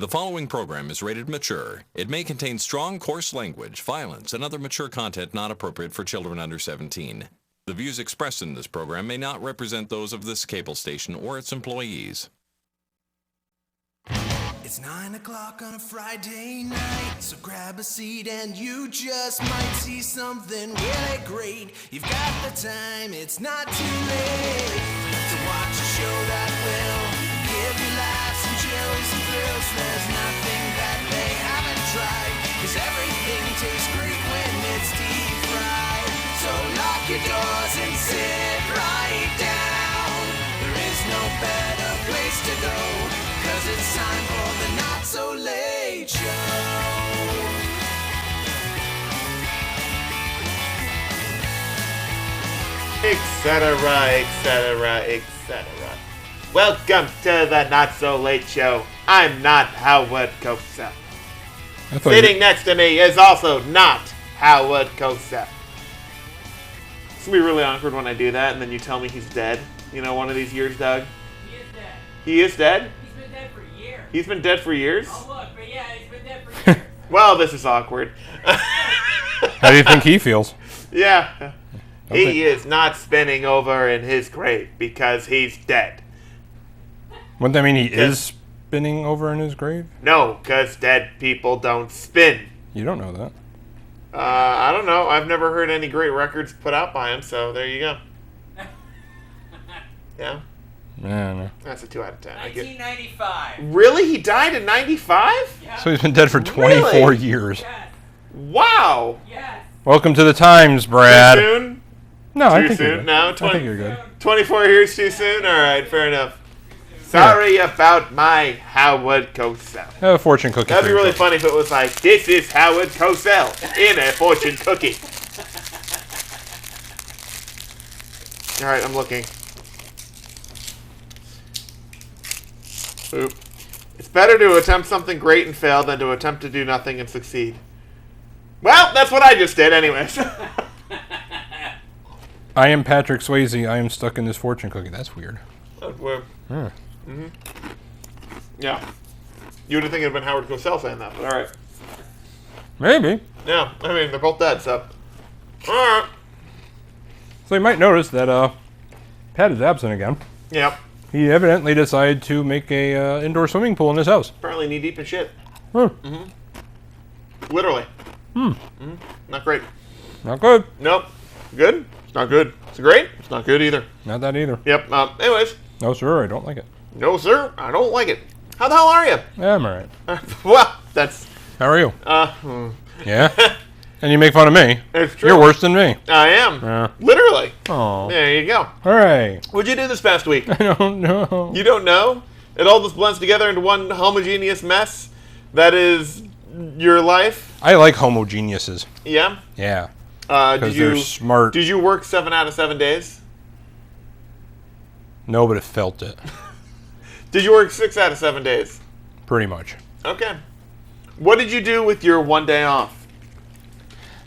The following program is rated mature. It may contain strong, coarse language, violence, and other mature content not appropriate for children under 17. The views expressed in this program may not represent those of this cable station or its employees. It's 9 o'clock on a Friday night, so grab a seat and you just might see something really great. You've got the time, it's not too late to watch a show that will give you laughs and chills and thrills. There's nothing that they haven't tried, 'cause everything tastes great when it's deep fried. So lock your doors and sit right down. There is no better place to go, 'cause it's time for the Not So Late Show. Etc. Welcome to the Not So Late Show. I'm not Howard Cosell. Sitting next to me is also not Howard Cosell. It's gonna be really awkward when I do that and then you tell me he's dead. You know, one of these years, Doug. He is dead. He is dead? He's been dead for years. He's been dead for years? Oh, look, but yeah, he's been dead for years. Well, this is awkward. How do you think he feels? Yeah. He is not spinning over in his grave because he's dead. Wouldn't that mean he is spinning over in his grave? No, because dead people don't spin. You don't know that. I don't know. I've never heard any great records put out by him, so there you go. Yeah? Yeah, no. That's a 2 out of 10. I get... 1995. Really? He died in 95? Yeah. So he's been dead for 24 Really? years. Yes. Wow. Yes. Welcome to the times, Brad. Too soon? No, I Too think you're soon? good. No? I think you're good. 24 years too soon? Alright, fair enough. Sorry about my Howard Cosell. Have a fortune cookie. That'd for be really yourself. funny if it was like, this is Howard Cosell in a fortune cookie. Alright, I'm looking. Oop. It's better to attempt something great and fail than to attempt to do nothing and succeed. Well, that's what I just did anyways. I am Patrick Swayze. I am stuck in this fortune cookie. That's weird. Yeah. You would have think it would have been Howard Cosell saying that, but alright. Maybe. Yeah, I mean, they're both dead, so. Alright. So you might notice that Pat is absent again. Yep. He evidently decided to make a indoor swimming pool in his house. Apparently knee deep in shit. Huh. Literally. Not great. Not good. Nope. Good? It's not good. It's great? It's not good either. Not that either. Yep. Anyways. No, sir. I don't like it. No, sir. I don't like it. How the hell are you? Yeah, I'm alright. Well, that's... How are you? Hmm. Yeah? And you make fun of me. It's true. You're worse than me. I am. Yeah. Literally. Oh. There you go. Hooray. What'd you do this past week? I don't know. You don't know? It all just blends together into one homogeneous mess that is your life? I like homogeneuses. Yeah? Yeah. Did Because you they're smart. Did you work 7 out of 7 days? No, but it felt it. Did you work 6 out of 7 days? Pretty much. Okay. What did you do with your 1 day off?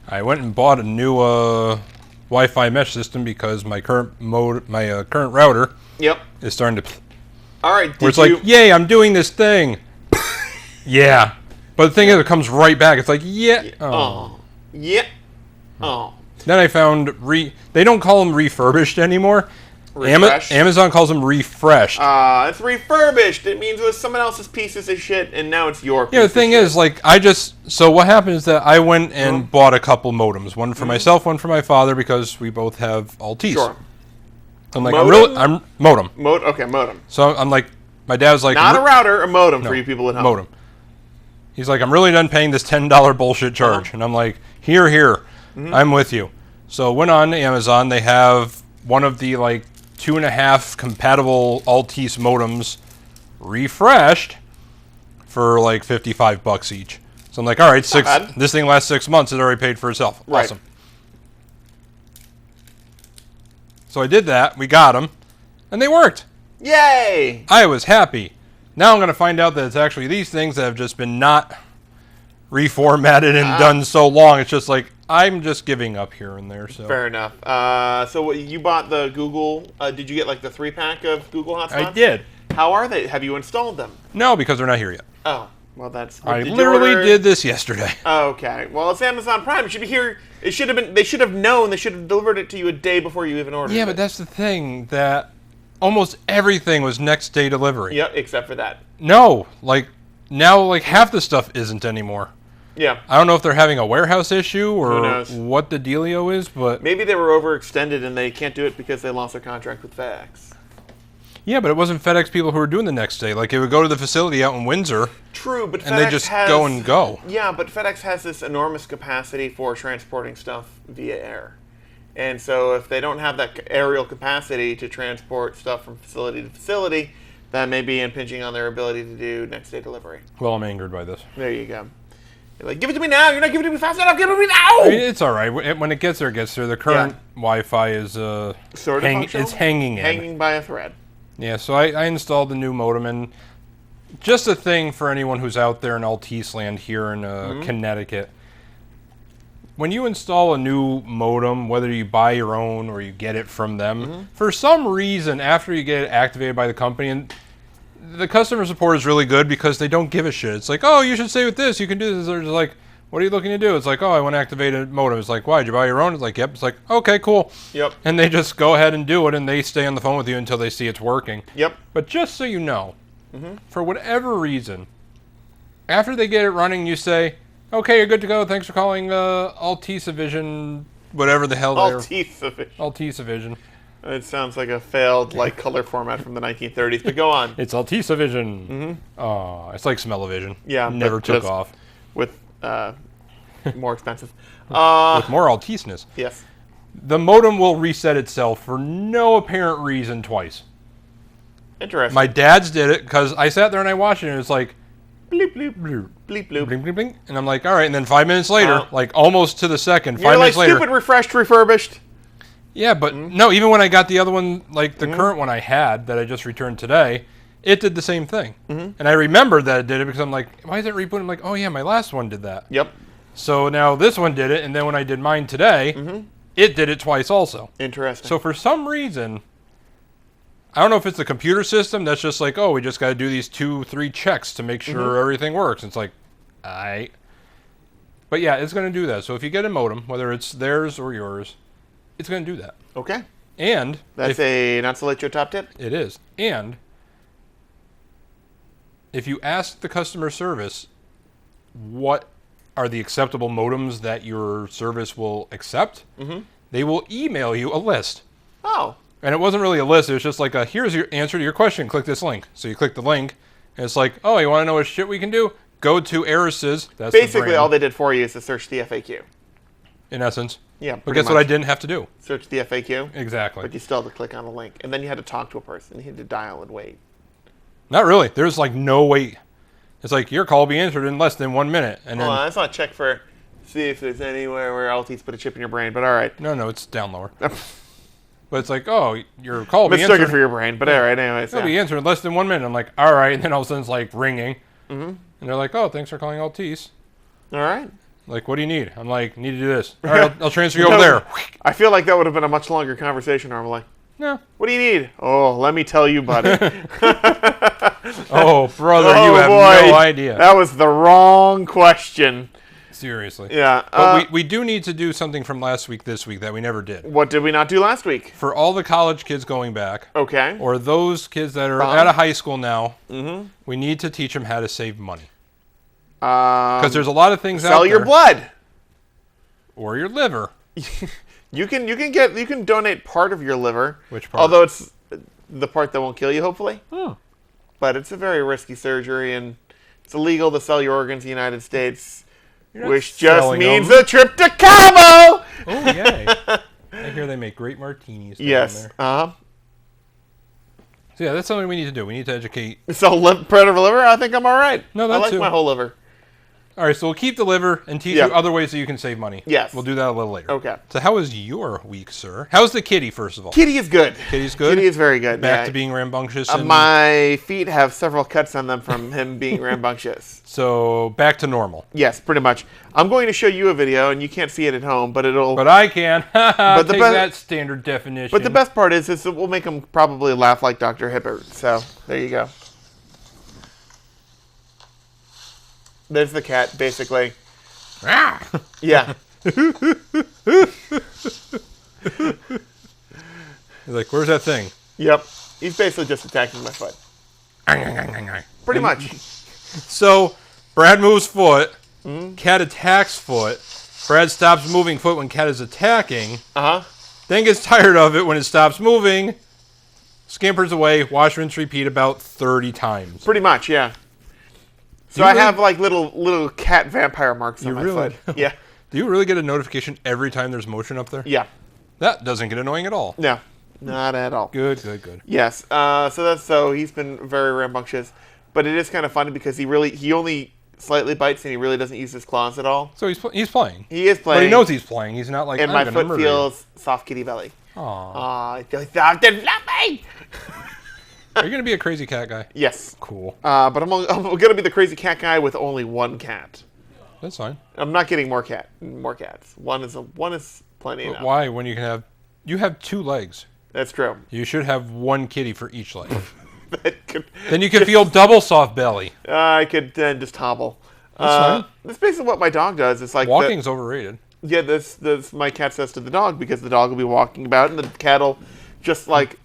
I went and bought a new Wi-Fi mesh system because my current current router Yep. is starting to... All right. Where it's like, yay, I'm doing this thing. Yeah. But the thing is, it comes right back. It's like, yeah. Oh. Yeah. Oh. Then I found they don't call them refurbished anymore. Refreshed? Amazon calls them refreshed. It's refurbished. It means it was someone else's pieces of shit, and now it's your piece Yeah, the thing of shit. is, like, so what happened is that I went and bought a couple modems. One for myself, one for my father, because we both have Altice. Sure. I'm like, Modem? modem. Okay, modem. So I'm like, my dad was like... Not a router, a modem for you people at home. Modem. He's like, I'm really done paying this $10 bullshit charge. And I'm like, here. I'm with you. So went on Amazon. They have one of the, like, 2.5 compatible Altice modems refreshed for like $55 each. So I'm like, all right, bad. this thing lasts 6 months. It already paid for itself. Right. Awesome. So I did that. We got them. And they worked. Yay! I was happy. Now I'm going to find out that it's actually these things that have just been not reformatted and done so long. It's just like, I'm just giving up here and there. So Fair enough. So what, you bought the Google, did you get like the 3-pack of Google Hotspots? I did. How are they? Have you installed them? No, because they're not here yet. Oh. Well, that's. I did you literally order- did this yesterday. Oh, okay. Well, it's Amazon Prime. It should be here. It should have been. They should have known. They should have delivered it to you a day before you even ordered it. Yeah, but that's the thing, that almost everything was next day delivery. Yep, except for that. No, like, now, like, half the stuff isn't anymore. Yeah. I don't know if they're having a warehouse issue Who or knows? what the dealio is, but... Maybe they were overextended and they can't do it because they lost their contract with FedEx. Yeah, but it wasn't FedEx people who were doing the next day. Like, it would go to the facility out in Windsor, True, but and FedEx they just has, go and go. Yeah, but FedEx has this enormous capacity for transporting stuff via air. And so if they don't have that aerial capacity to transport stuff from facility to facility, that may be impinging on their ability to do next day delivery. Well, I'm angered by this. There you go. You're like, give it to me now. You're not giving it to me fast enough. Give it to me now. I mean, it's all right. When it gets there, it gets there. The current Wi-Fi is Sort of functional? it's hanging in. Hanging by a thread. Yeah, so I installed the new modem, and just a thing for anyone who's out there in Altice land here in Connecticut. When you install a new modem, whether you buy your own or you get it from them, for some reason, after you get it activated by the company, and the customer support is really good because they don't give a shit. It's like, oh, you should stay with this. You can do this. They're just like, what are you looking to do? It's like, oh, I want to activate a modem. It's like, why? Did you buy your own? It's like, yep. It's like, okay, cool. Yep. And they just go ahead and do it, and they stay on the phone with you until they see it's working. Yep. But just so you know, for whatever reason, after they get it running, you say, okay, you're good to go. Thanks for calling Altice Vision, whatever the hell they're... Altice Vision. It sounds like a failed color format from the 1930s, but go on. It's Altice Vision. It's like Smell-O-Vision. Yeah. Never but took just off. With more expensive. With more Altice-ness. Yes. The modem will reset itself for no apparent reason twice. Interesting. My dad's did it because I sat there and I watched it, and it's like, bleep, bleep, bleep, bleep, bloop. blink, blink, blink. And I'm like, all right. And then 5 minutes later, like almost to the second, You're 5 like minutes later. stupid, refreshed, refurbished. Yeah, but no, even when I got the other one, like the current one I had that I just returned today, it did the same thing. And I remembered that it did it because I'm like, why is it rebooting? I'm like, oh yeah, my last one did that. Yep. So now this one did it, and then when I did mine today, it did it twice also. Interesting. So for some reason, I don't know if it's the computer system that's just like, oh, we just got to do these 2-3 checks to make sure everything works. It's like, aight. But yeah, it's going to do that. So if you get a modem, whether it's theirs or yours, it's going to do that. Okay. And That's a Not So Late Show top tip? it is. And if you ask the customer service what are the acceptable modems that your service will accept, they will email you a list. Oh. And it wasn't really a list. It was just like, here's your answer to your question. Click this link. So you click the link, and it's like, oh, you want to know what shit we can do? Go to Aris's. That's the Basically, brand, all they did for you is to search the FAQ. in essence. Yeah, But pretty guess what I much. didn't have to do? Search the FAQ. Exactly. But you still had to click on a link. And then you had to talk to a person. You had to dial and wait. Not really. There's like no wait. It's like, your call will be answered in less than 1 minute. And then, Hold on, let's not check for... See if there's anywhere where Altice put a chip in your brain. But all right. no, it's down lower. But it's like, oh, your call will be Mistook it answered. for your brain. But all right, anyways. It'll be Yeah. answered in less than 1 minute. I'm like, all right. And then all of a sudden it's like ringing. And they're like, oh, thanks for calling Altice. All right. Like, what do you need? I'm like, need to do this. All right, I'll transfer you over there. I feel like that would have been a much longer conversation normally. No. What do you need? Oh, let me tell you, buddy. Oh, brother, Oh, you have boy. no idea. That was the wrong question. Seriously. Yeah. But we do need to do something from last week this week that we never did. What did we not do last week? For all the college kids going back, Okay. or those kids that are out of high school now, we need to teach them how to save money. Because there's a lot of things out there. Sell your blood. Or your liver. You can donate part of your liver. Which part? Although it's the part that won't kill you, hopefully. Oh. But it's a very risky surgery, and it's illegal to sell your organs in the United States, not which just selling means them. a trip to Cabo. Oh, yay. I hear they make great martinis down Yes. there. Uh-huh. So yeah, that's something we need to do. We need to educate. So part of a liver, I think I'm all right. No, I that like too. my whole liver. All right, so we'll keep the liver and teach Yeah. you other ways that you can save money. Yes. We'll do that a little later. Okay. So how was your week, sir? How's the kitty, first of all? Kitty is good. Kitty's good? Kitty is very good. Back yeah. to being rambunctious. And My feet have several cuts on them from him being rambunctious. so back to normal. Yes, pretty much. I'm going to show you a video, and you can't see it at home, but it'll. But I can. But the take best- that standard definition. But the best part is it will make him probably laugh like Dr. Hibbert. So there you go. There's the cat, basically. Yeah. He's like, where's that thing? Yep. He's basically just attacking my foot. Pretty much. So, Brad moves foot. Mm-hmm. Cat attacks foot. Brad stops moving foot when cat is attacking. Uh-huh. Then gets tired of it when it stops moving. Scampers away. Wash, rinse, repeat about 30 times. Pretty much, yeah. So you I really- have like little cat vampire marks on my really- foot. Yeah. Do you really get a notification every time there's motion up there? Yeah. That doesn't get annoying at all. No. Not at all. Good, good, good. Yes. So he's been very rambunctious, but it is kind of funny because he only slightly bites and he really doesn't use his claws at all. So he's playing. He is playing. But he knows he's playing. He's not like, And I'm my gonna foot murder you. feels soft kitty belly. Aw. I feel soft and fluffy. Are you going to be a crazy cat guy? Yes. Cool. But I'm going to be the crazy cat guy with only one cat. That's fine. I'm not getting more cats. One is plenty But enough. why when you have 2 legs? That's true. You should have 1 kitty for each leg. That could- Then you can feel double soft belly. I could then just hobble. That's fine. That's basically what my dog does. It's like Walking's overrated. Yeah, this my cat says to the dog because the dog will be walking about and the cat will just like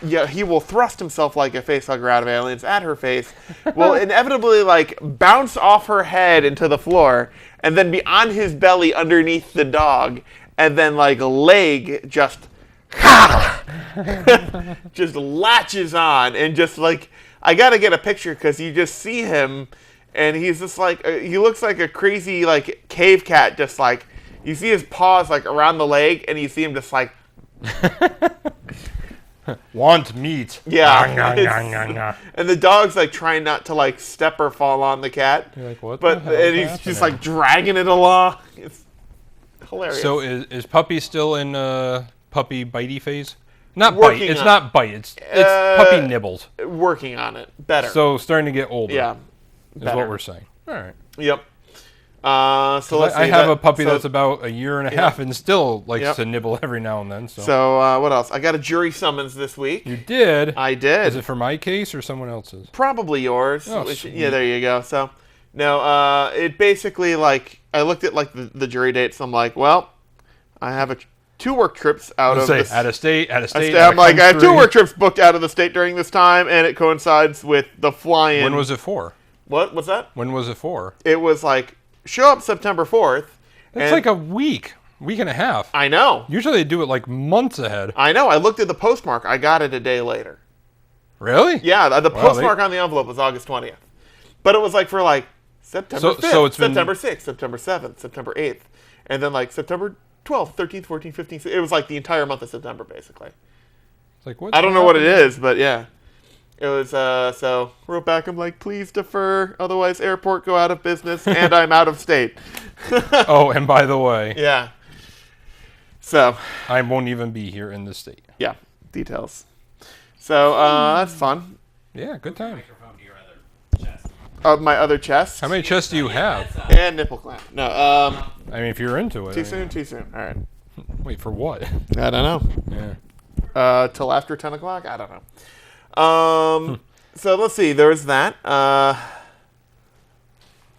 yeah, he will thrust himself like a facehugger out of Aliens at her face, will inevitably like bounce off her head into the floor and then be on his belly underneath the dog and then like leg just just latches on and just like I gotta get a picture because you just see him and he's just like he looks like a crazy like cave cat just like you see his paws like around the leg and you see him just like Want meat. yeah Nah. and the dog's like trying not to like step or fall on the cat You're like, what but the hell and is he's just happening? like dragging it along. It's hilarious. So is Puppy still in puppy bitey phase? Not Working bite. It's on- not bite. It's puppy nibbles. working on it better. So starting to get older. yeah, is better. what we're saying. All right. Yep. So let's see. I have that- a puppy so- that's about a year and a half and still likes Yep. to nibble every now and then. So, So what else? I got a jury summons this week. you did. I did. Is it for my case or someone else's? Probably yours. Oh, Which- sweet. yeah, there you go. So, no, it basically like I looked at like the jury dates. I'm like, well, I have 2 work trips out of Say the out of state, out of state. I'm like, I have 2 work trips booked out of the state during this time, and it coincides with the fly-in. When was it for? What? What's that? When was it for? It was like show up September 4th. It's like a week and a half. I know. Usually they do it like months ahead. I know. I looked at the postmark. I got it a day later. Really? Yeah, the Wow, postmark on the envelope was August 20th. But it was like for like September 5th, so it's been- September 6th, September 7th, September 8th, and then like September 12th, 13th, 14th, 15th. It was like the entire month of September, basically. It's like what? I don't know what it is, but yeah. It was, so wrote back, I'm like, please defer, otherwise airport go out of business, and I'm out of state. Oh, and by the way, Yeah. So, I won't even be here in this state. yeah, details. So, that's fun. Yeah, good time. Microphone to your other chest. My other chest. How many chests do you have? And nipple clamp. No, I mean, if you're into it. too soon, too soon. All right. Wait, for what? I don't know. Yeah. Till after 10 o'clock? I don't know. So let's see. There was that.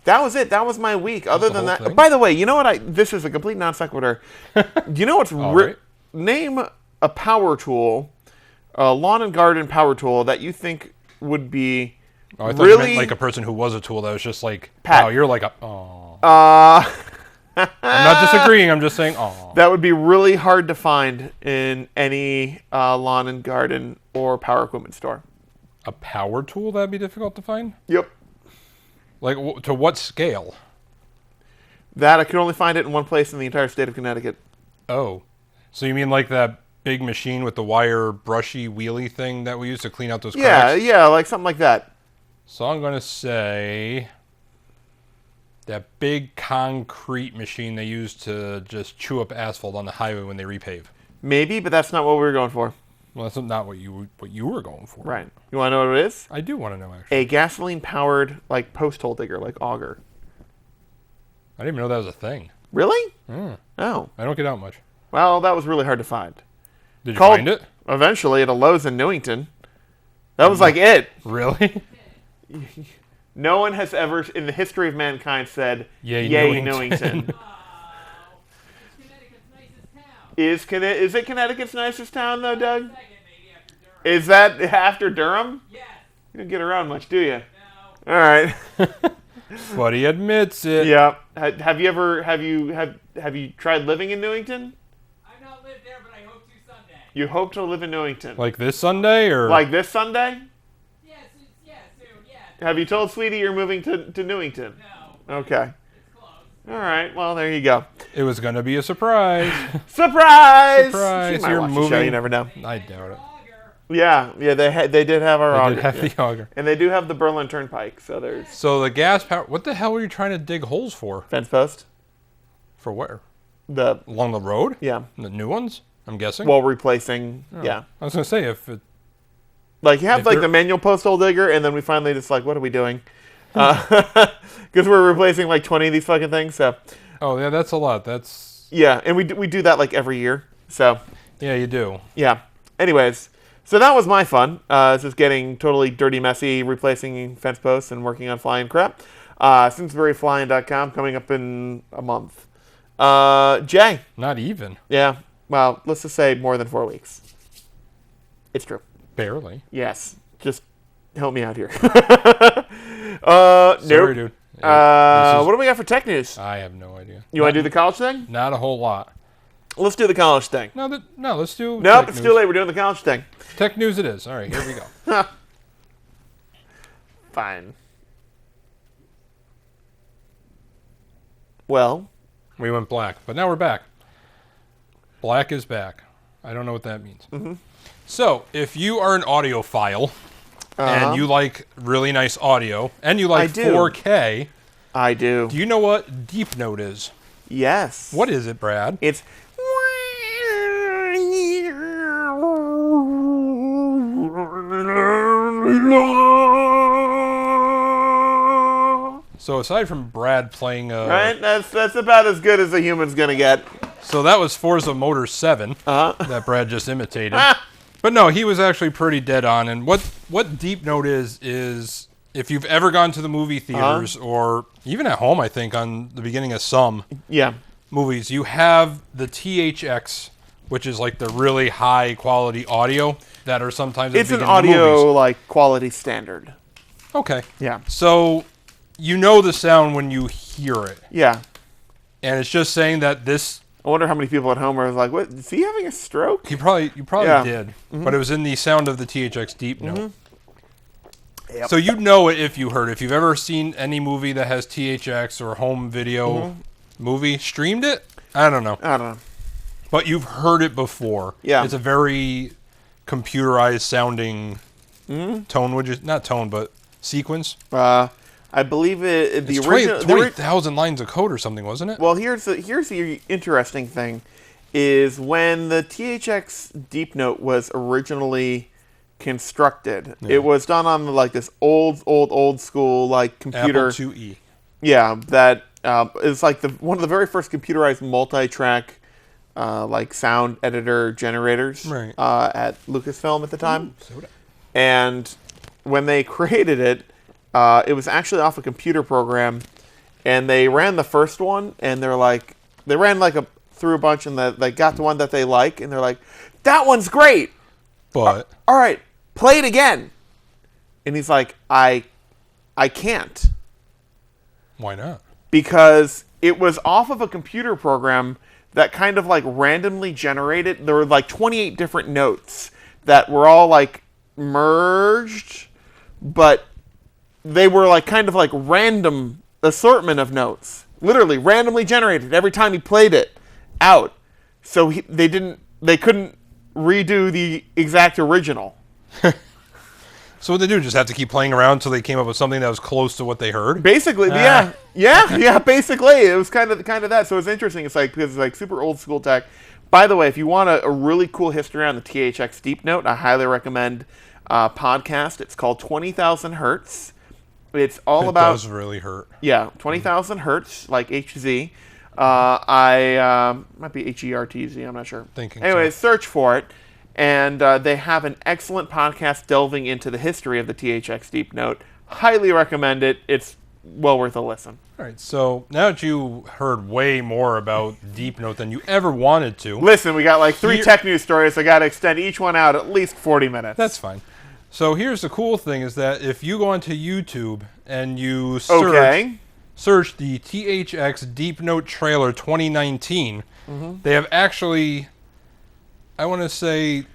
That was it. That was my week. Other than whole that, thing? by the way, you know what? This is a complete non sequitur. Do you know what's right. name a power tool, a lawn and garden power tool that you think would be Oh, I thought you really meant like a person who was a tool that was just like, Pat. wow, you're like a. Oh. uh, I'm not disagreeing. I'm just saying, oh. that would be really hard to find in any lawn and garden or power equipment store. A power tool that'd be difficult to find. Yep. Like to what scale? That I could only find it in one place in the entire state of Connecticut. Oh, so you mean like that big machine with the wire brushy wheelie thing that we use to clean out those Yeah, cracks? yeah, like something like that. So I'm gonna say that big concrete machine they use to just chew up asphalt on the highway when they repave. Maybe, but that's not what we were going for. Well, that's not what you were going for. Right. You want to know what it is? I do want to know actually. A gasoline-powered, like, post hole digger, like auger. I didn't even know that was a thing. Really? Mm. Oh. I don't get out much. Well, that was really hard to find. Did you Called- find it? Eventually at a Lowe's in Newington. That was like it. Really? No one has ever, in the history of mankind, said, Yay, Yay, Newington." Newington. It's Connecticut's nicest town. Is it Connecticut's nicest town, though, Doug? Second, maybe after Durham. Is that after Durham? Yes. You don't get around much, do you? No. All right. But he admits it. Yeah. Have you tried living in Newington? I've not lived there, but I hope to someday. You hope to live in Newington. Like this Sunday, or Like this Sunday? Yes, soon, yeah. Have you told Sweetie you're moving to Newington? No. Okay. It's close. All right. Well, there you go. it was gonna be a surprise. Surprise! Surprise, She might you're watch the show, moving. you never know. I doubt it. Yeah. They did have our I auger. did have yeah. the auger. And they do have the Berlin Turnpike, so there's So the gas power. What the hell were you trying to dig holes for? fence post. For where? The Along the road? yeah. The new ones? I'm guessing. Well, replacing. Yeah. I was gonna say if it, Like you have If like they're- the manual post hole digger, and then we finally just like, what are we doing? Because we're replacing like 20 of these fucking things. So oh yeah, that's a lot. That's yeah, and we do that like every year. So yeah, you do. yeah. Anyways, so that was my fun. Just getting totally dirty, messy, replacing fence posts and working on flying crap. SimsburyFlying.com coming up in a month. Jay, Not even. yeah. Well, let's just say more than 4 weeks. It's true. Barely. Yes. Just help me out here. Sorry, Nope. dude. What do we got for tech news? I have no idea. You want to do the college thing? Not a whole lot. Let's do the college thing. No, let's do. Nope, tech it's news. too late. We're doing the college thing. Tech news it is. All right, here we go. Fine. Well, We went black, but now we're back. Black is back. I don't know what that means. Mm-hmm. So, if you are an audiophile and you like really nice audio and you like I do. 4K, I do. do you know what Deep Note is? Yes. What is it, Brad? It's. So aside from Brad playing, Right? That's about as good as a human's gonna get. so that was Forza Motor 7 that Brad just imitated. But no, he was actually pretty dead on. And what Deep Note is if you've ever gone to the movie theaters or even at home, I think on the beginning of some Yeah. movies, you have the THX, which is like the really high quality audio that are sometimes at It's the an beginning of the audio movies. like quality standard. Okay. Yeah. So you know the sound when you hear it. Yeah. And it's just saying that this I wonder how many people at home are like, "What? Is he having a stroke?" you probably Yeah. did. But it was in the sound of the THX Deep Note. Yep. So you'd know it if you heard it. If you've ever seen any movie that has THX or home video movie, streamed it, I don't know. I don't know. But you've heard it before. Yeah. It's a very computerized sounding tone, which is not tone, but sequence. I believe it. The It's original. 20,000 lines of code or something, wasn't it? Well, here's the interesting thing, is when the THX Deep Note was originally constructed, it was done on like this old school like computer. Apple IIe. Yeah, that is like one of the very first computerized multi-track like sound editor generators Right. at Lucasfilm at the time. Soda. And when they created it, it was actually off a computer program, and they ran the first one, and they ran through a bunch, and they got the one that they like, and they're like, that one's great. But All right, play it again. And he's like, I can't, why not? because it was off of a computer program that kind of like randomly generated. There were like 28 different notes that were all like merged, but they were like kind of like random assortment of notes, literally randomly generated every time he played it out. So they couldn't redo the exact original. So what they do, just have to keep playing around until they came up with something that was close to what they heard? Basically, yeah, basically, it was kind of that. So it's interesting. It's like, because it's like super old school tech. By the way, if you want a really cool history on the THX Deep Note, I highly recommend a podcast. It's called 20,000 Hertz. It's all It about does really hurt. 20,000 hertz, like HZ. I might be HERTZ. I'm not sure. Thinking Anyway, so. search for it, and they have an excellent podcast delving into the history of the THX Deep Note. Highly recommend it. It's well worth a listen. All right, so now that you heard way more about Deep Note than you ever wanted to, Listen, we got like 3 Here- tech news stories. I got to extend each one out at least 40 minutes. that's fine. So here's the cool thing is that if you go onto YouTube and you search the THX Deep Note trailer 2019, they have actually, I want to say,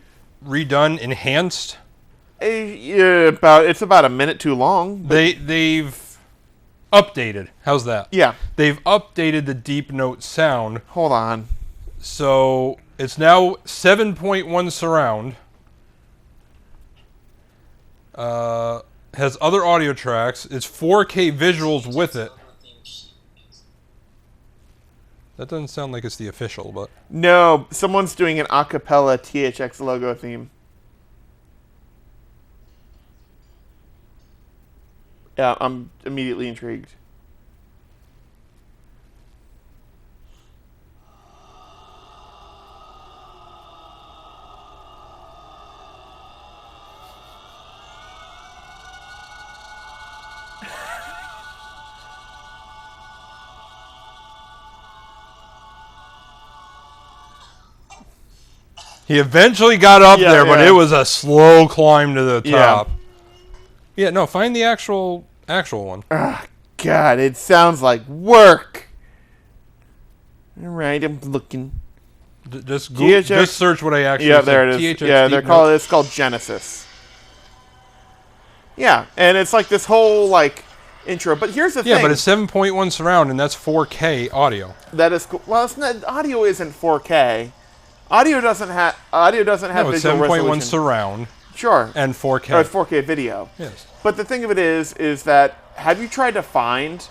redone, enhanced. It's about a minute too long. They've updated. How's that? Yeah. They've updated the Deep Note sound. Hold on. So it's now 7.1 surround. Has other audio tracks. It's 4K visuals with it. That doesn't sound like it's the official, but No, someone's doing an a cappella THX logo theme. Yeah, I'm immediately intrigued. he eventually got up Yeah, there, but yeah. it was a slow climb to the Yeah. top. Yeah, no, find the actual one. God, it sounds like work. All right, I'm looking. Just THX just search what I actually Yeah, said. there it is. THX Yeah, Deep it's called Genesis. Yeah, and it's like this whole like intro. But here's the Yeah, thing. but it's 7.1 surround, and that's 4K audio. That is cool. Well, it's not, audio isn't 4K. Audio doesn't have No, it's visual 7.1 resolution. surround Sure. and 4K. Or it's 4K video. Yes. But the thing of it is that have you tried to find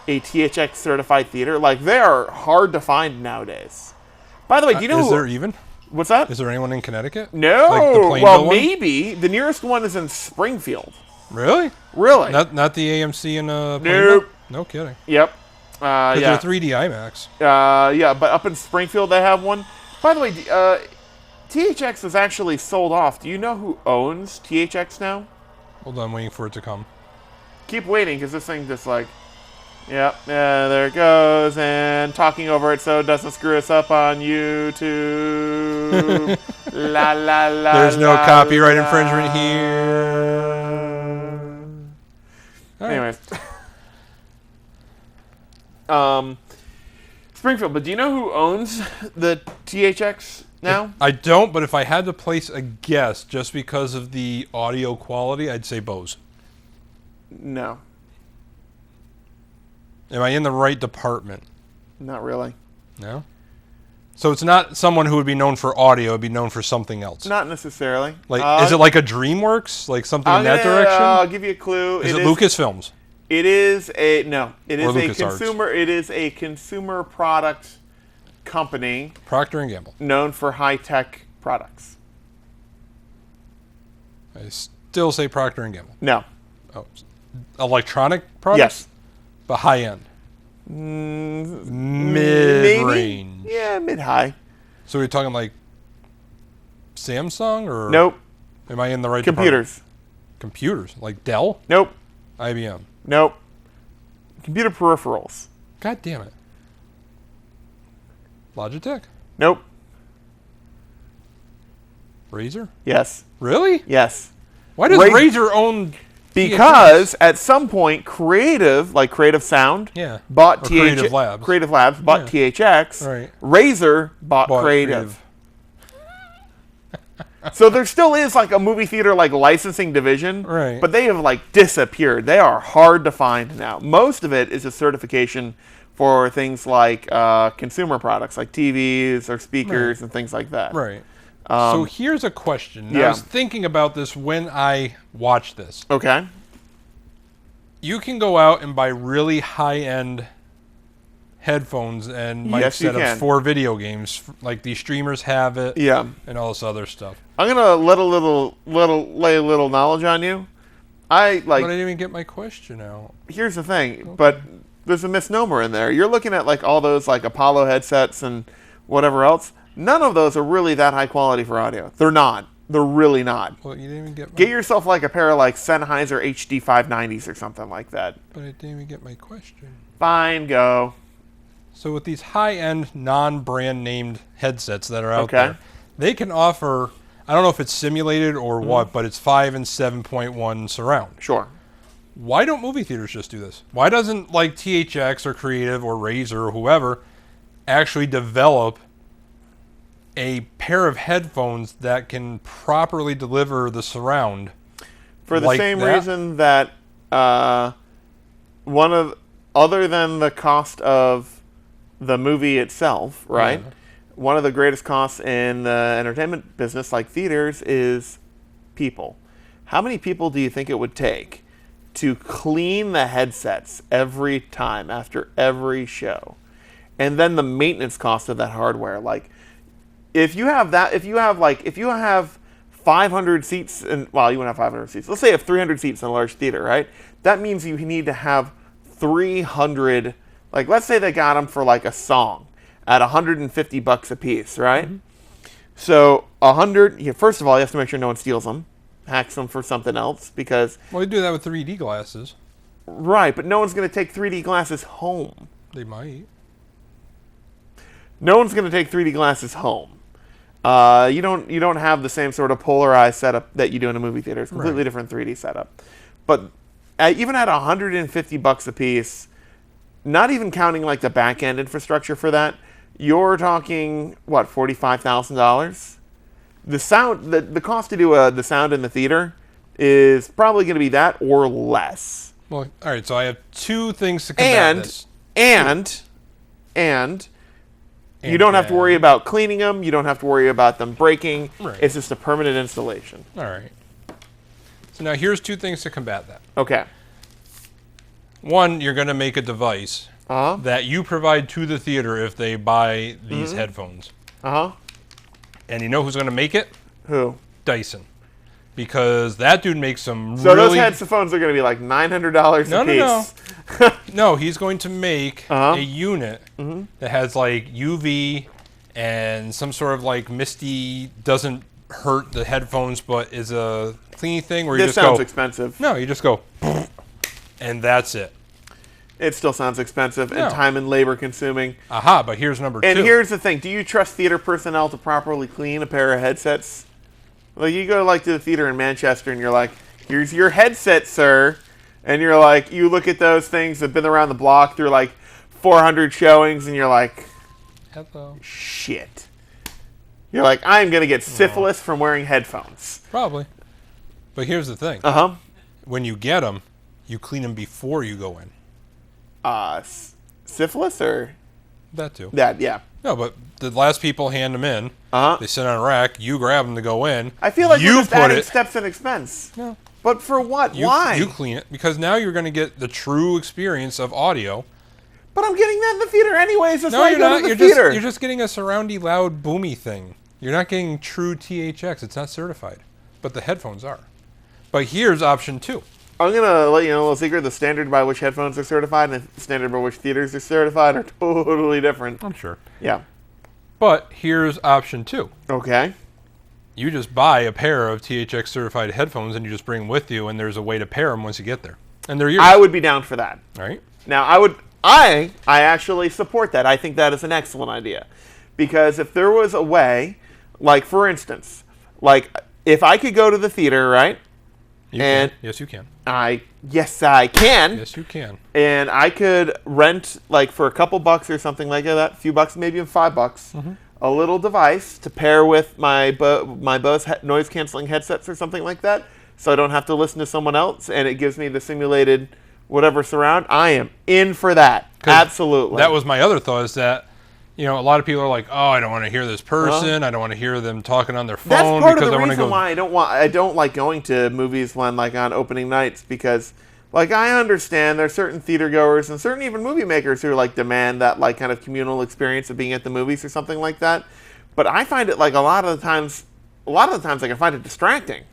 a THX certified theater? Like they are hard to find nowadays. By the way, do you know Is there even? what's that? Is there anyone in Connecticut? No. Like the Plainville Well, one? maybe the nearest one is in Springfield. Really? Really? Not the AMC in Plainville? Nope. No kidding. Yep. 'Cause Yeah. they're 3D IMAX. Yeah, but up in Springfield they have one. By the way, THX is actually sold off. Do you know who owns THX now? Hold on, waiting for it to come. Keep waiting, because this thing just like, yeah, there it goes, and talking over it so it doesn't screw us up on YouTube. La la la. There's no la, copyright la. infringement here. All right. Anyways. Springfield, but do you know who owns the THX now? I don't, but if I had to place a guess, just because of the audio quality, I'd say Bose. No, Am I in the right department? not really. No? So it's not someone who would be known for audio, it'd be known for something else. Not necessarily. Like, is it like a DreamWorks? Like something in that direction? I'll give you a clue. Is it Lucasfilms? It is a no. It Or is a LucasArts. consumer. It is a consumer product company Procter & Gamble. known for high tech products. I still say Procter & Gamble. No. Oh, electronic products? Yes. But high-end. Mid-range. Maybe? Yeah, mid high. So we're talking like Samsung or... Nope. Am I in the right Computers. department? Computers? Like Dell? Nope. IBM? Nope. Computer peripherals. God damn it. Logitech? Nope. Razer? Yes. Really? Yes. Why does Ra- Razer own... Because at some point, Creative Sound, Yeah. bought Or Creative Labs. Creative Labs bought THX. Right. Razer bought Creative. So there still is like a movie theater like licensing division, Right. but they have like disappeared. They are hard to find now. Most of it is a certification for things like consumer products like TVs or speakers and things like that. Right. So here's a question. Now, I yeah. was thinking about this when I watched this. Okay. You can go out and buy really high-end headphones and mic Yes, you setups can. for video games. Like these streamers have it Yeah. and all this other stuff. I'm gonna lay a little knowledge on you. I like. But I didn't even get my question out. Here's the thing, but there's a misnomer in there. You're looking at like all those like Apollo headsets and whatever else. None of those are really that high quality for audio. They're not. They're really not. Well, you didn't even get. Get yourself like a pair of like Sennheiser HD 590s or something like that. But I didn't even get my question. Fine, go. So with these high-end, non-brand named headsets that are out there, they can offer, I don't know if it's simulated or what, but it's 5 and 7.1 surround. Sure. Why don't movie theaters just do this? Why doesn't like THX or Creative or Razer or whoever actually develop a pair of headphones that can properly deliver the surround? For the like same that? reason that other than the cost of the movie itself, right? Yeah. One of the greatest costs in the entertainment business, like theaters, is people. How many people do you think it would take to clean the headsets every time after every show? And then the maintenance cost of that hardware. Like, if you have 500 seats, you wouldn't have 500 seats. Let's say you have 300 seats in a large theater, right? That means you need to have 300, like, let's say they got them for like a song at $150 a piece, right? Mm-hmm. So 100, first of all, you have to make sure no one steals them, hacks them for something else, because... Well, they do that with 3D glasses. Right, but no one's going to take 3D glasses home. They might. No one's going to take 3D glasses home. You don't have the same sort of polarized setup that you do in a movie theater. It's a completely different 3D setup. But even at $150 a piece, not even counting like the back end infrastructure for that, you're talking what, $45,000? The sound, the cost to do the sound in the theater is probably going to be that or less. Well, all right. So I have two things to combat this. And you don't have to worry about cleaning them. You don't have to worry about them breaking. Right. It's just a permanent installation. All right. So now here's two things to combat that. Okay. One, you're going to make a device that you provide to the theater if they buy these headphones. And you know who's going to make it? Who? Dyson. Because that dude makes some So really... those headphones are going to be like $900 a piece. No. No, he's going to make a unit that has like UV and some sort of like misty, doesn't hurt the headphones, but is a cleaning thing where you This just go... sounds expensive. No, you just go... And that's it. It still sounds expensive No. and time and labor consuming. Aha, but here's number two. And here's the thing. Do you trust theater personnel to properly clean a pair of headsets? Like, you go like to the theater in Manchester and you're like, here's your headset, sir. And you're like, you look at those things that have been around the block through like 400 showings and you're like, Hello. shit. You're like, I'm going to get syphilis from wearing headphones. Probably. But here's the thing. When you get them, you clean them before you go in. Syphilis or? That too. That, yeah. No, but the last people hand them in. They sit on a rack. You grab them to go in. I feel like you we're just put adding it, steps and expense. No. But for what? Why? You clean it because now you're going to get the true experience of audio. But I'm getting that in the theater anyways. That's No, why you're I go not. to the You're theater. just getting a surroundy, loud, boomy thing. You're not getting true THX. It's not certified, but the headphones are. But here's option two. I'm going to let you know a little secret. The standard by which headphones are certified and the standard by which theaters are certified are totally different. I'm sure. Yeah. But here's option two. Okay. You just buy a pair of THX certified headphones and you just bring them with you, and there's a way to pair them once you get there. And they're yours. I would be down for that. Right? Now, I actually support that. I think that is an excellent idea. Because if there was a way, like, for instance, like, if I could go to the theater, right? You And can. Yes, you can. Yes, I can. Yes, you can. And I could rent, like, for a couple bucks or something like that, a few bucks, maybe even $5, a little device to pair with my Bose noise-canceling headsets or something like that, so I don't have to listen to someone else, and it gives me the simulated whatever surround. I am in for that. Absolutely. That was my other thought, is that, you know, a lot of people are like, oh, I don't want to hear this person. I don't want to hear them talking on their phone. That's part because of the I want to reason go. why I don't like going to movies when, like, on opening nights, because, like, I understand there's certain theater goers and certain even movie makers who, like, demand that, like, kind of communal experience of being at the movies or something like that. But I find it, like, a lot of the times, like, I find it distracting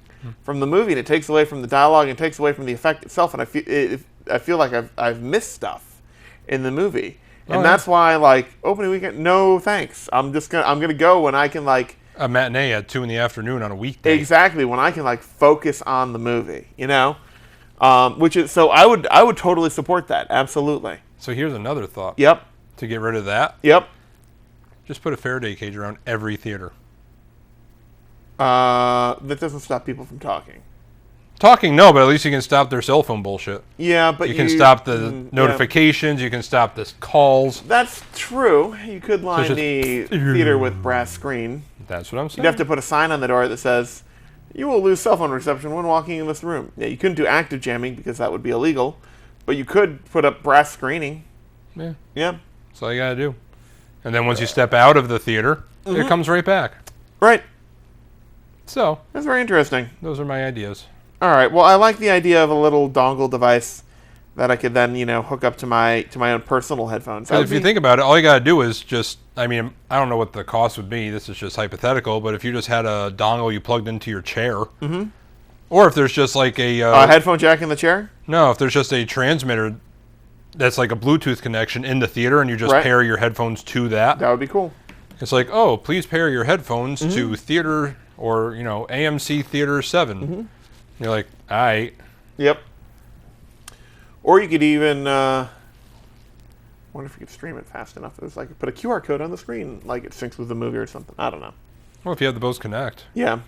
from the movie, and it takes away from the dialogue and takes away from the effect itself, and I feel like I've missed stuff in the movie. And that's why, like, opening weekend, no thanks. I'm gonna go when I can, like, a matinee at 2 p.m. on a weekday. Exactly, when I can like focus on the movie, you know? Which is so I would totally support that. Absolutely. So here's another thought. Yep. To get rid of that, Yep. just put a Faraday cage around every theater. That doesn't stop people from talking. Talking, no, but at least you can stop their cell phone bullshit. Yeah, but You can stop the notifications. You can stop the calls. That's true. You could line just- the theater with brass screen. That's what I'm saying. You'd have to put a sign on the door that says, "You will lose cell phone reception when walking in this room." Yeah, you couldn't do active jamming because that would be illegal, but you could put up brass screening. Yeah, Yeah. that's all you gotta do. And then once you step out of the theater, it comes right back. Right. So That's very interesting. those are my ideas. All right. Well, I like the idea of a little dongle device that I could then, hook up to my own personal headphones. That But would if you be- think about it, all you gotta do is just, I mean, I don't know what the cost would be. This is just hypothetical, but if you just had a dongle you plugged into your chair, or if there's just like a headphone jack in the chair. no, if there's just a transmitter that's like a Bluetooth connection in the theater, and you just Right. pair your headphones to that. That would be cool. It's like, oh, please pair your headphones to theater or AMC Theater 7. You're like, all right. Yep. Or you could even. I wonder if you could stream it fast enough. It was like put a QR code on the screen, like it syncs with the movie or something. I don't know. Well, if you have the Bose Connect. Yeah.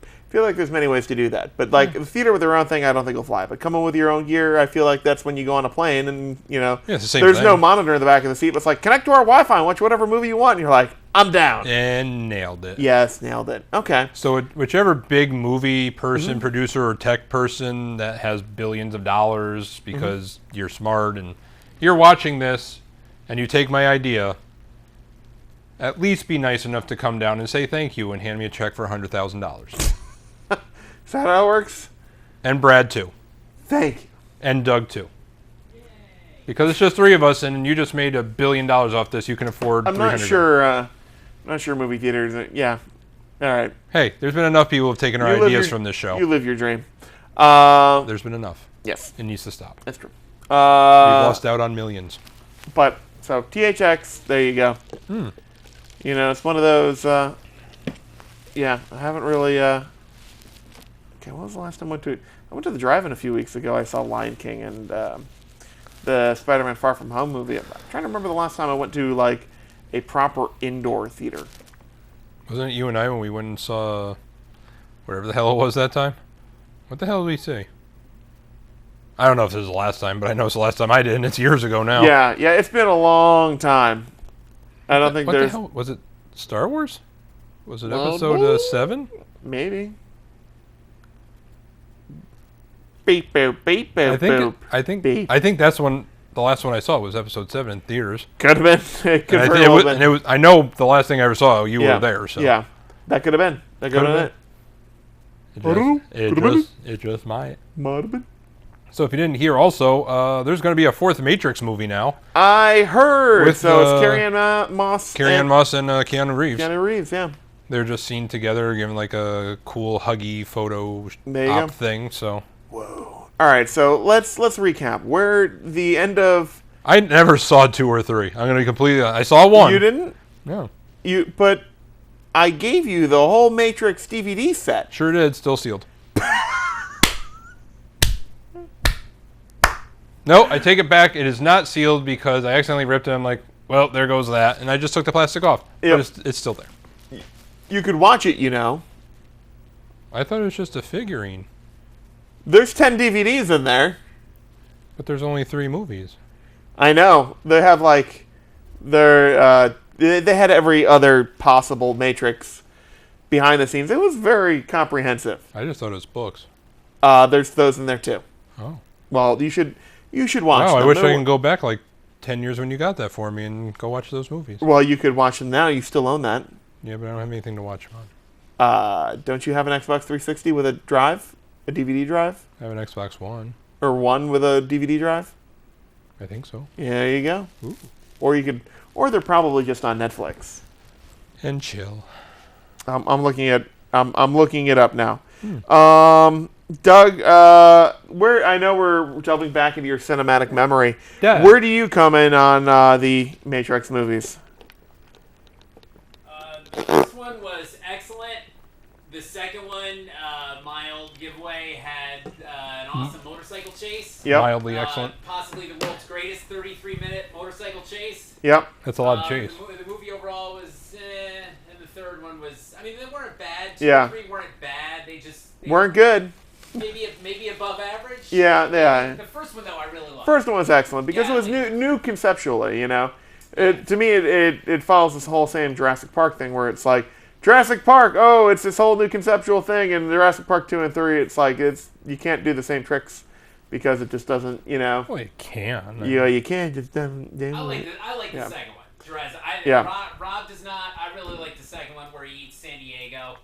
I feel like there's many ways to do that. But like the theater with their own thing, I don't think will fly. But coming with your own gear, I feel like that's when you go on a plane and, it's the same there's thing. no monitor in the back of the seat. But it's like, connect to our Wi-Fi and watch whatever movie you want. And you're like, I'm down. And nailed it. Yes, nailed it. Okay. So whichever big movie person, producer, or tech person that has billions of dollars because you're smart and you're watching this and you take my idea, at least be nice enough to come down and say thank you and hand me a check for $100,000. Is that how it works? And Brad too. Thank you. And Doug too. Because it's just three of us and you just made $1 billion off this, you can afford I'm $300,000. not sure movie theaters. Yeah. All right. Hey, there's been enough people who have taken our You live ideas your- from this show. You live your dream. There's been enough. Yes, It needs to stop. that's true. We've lost out on millions. But so THX, there you go. It's one of those. Yeah, I haven't really. Okay, when was the last time I went to? I went to the drive-in a few weeks ago. I saw Lion King and the Spider-Man Far From Home movie. I'm trying to remember the last time I went to like a proper indoor theater. Wasn't it you and I when we went and saw whatever the hell it was that time? What the hell did we see? I don't know if this is the last time, but I know it's the last time I did, and it's years ago now. Yeah, it's been a long time. I don't think What there's the hell? Was it Star Wars? Was it Well, episode 7? maybe. Beep boop beep boop I think. boop. Beep. I think that's when the last one I saw was episode 7 in theaters. Could have been. It could And very well have been. it was. I know the last thing I ever saw, you Yeah. were there. So Yeah, that could have been. That could have been it. I don't know. Could've been. It just might. Might have been. So if you didn't hear, also, there's going to be a 4th Matrix movie now. I heard. With, So it's Carrie-Ann Moss. Carrie-Ann and Moss and Keanu Reeves. Keanu Reeves, yeah. They're just seen together, giving like a cool huggy photo There you op go. thing. So All right, so let's recap. Where the end of I never saw 2 or 3. I'm gonna be completely. I saw 1. you didn't No, but I gave you the whole Matrix DVD set. sure did. Still sealed. No, I take it back. It is not sealed because I accidentally ripped it. I'm like, well, there goes that, and I just took the plastic off. Yep. But it's still there. You could watch it, I thought it was just a figurine, There's 10 DVDs in there. but there's only 3 movies. I know. They have like they had every other possible Matrix behind the scenes. It was very comprehensive. I just thought it was books. There's those in there too. Oh. Well, you should watch Wow, them. I wish They're- I can go back like 10 years when you got that for me and go watch those movies. Well, you could watch them now. You still own that. Yeah, but I don't have anything to watch them on. Don't you have an Xbox 360 with a drive? A DVD drive? I have an Xbox One. Or one with a DVD drive? I think so. Yeah, there you go. Ooh. Or they're probably just on Netflix. And chill. I'm looking it up now. Doug, where I know we're delving back into your cinematic memory. Yeah. Where do you come in on the Matrix movies? The first one was excellent. The second one, mild giveaway, had an awesome motorcycle chase. Yep. Mildly excellent. Possibly the world's greatest 33-minute motorcycle chase. Yep. That's a lot of chase. The movie overall was, and the third one was. I mean, they weren't bad. 2 Yeah. and 3 weren't bad. They Weren't good. maybe above average. Yeah. The first one though, I really liked. First one was excellent because Yeah, it was new conceptually. You know, to me it follows this whole same Jurassic Park thing where it's like Jurassic Park. Oh, it's this whole new conceptual thing, and Jurassic Park 2 and 3. It's like you can't do the same tricks because it just doesn't. You know. Well, you can. You can't just doesn't. I like the second one. Jurassic. Rob does not. I really like the second one where he eats San Diego.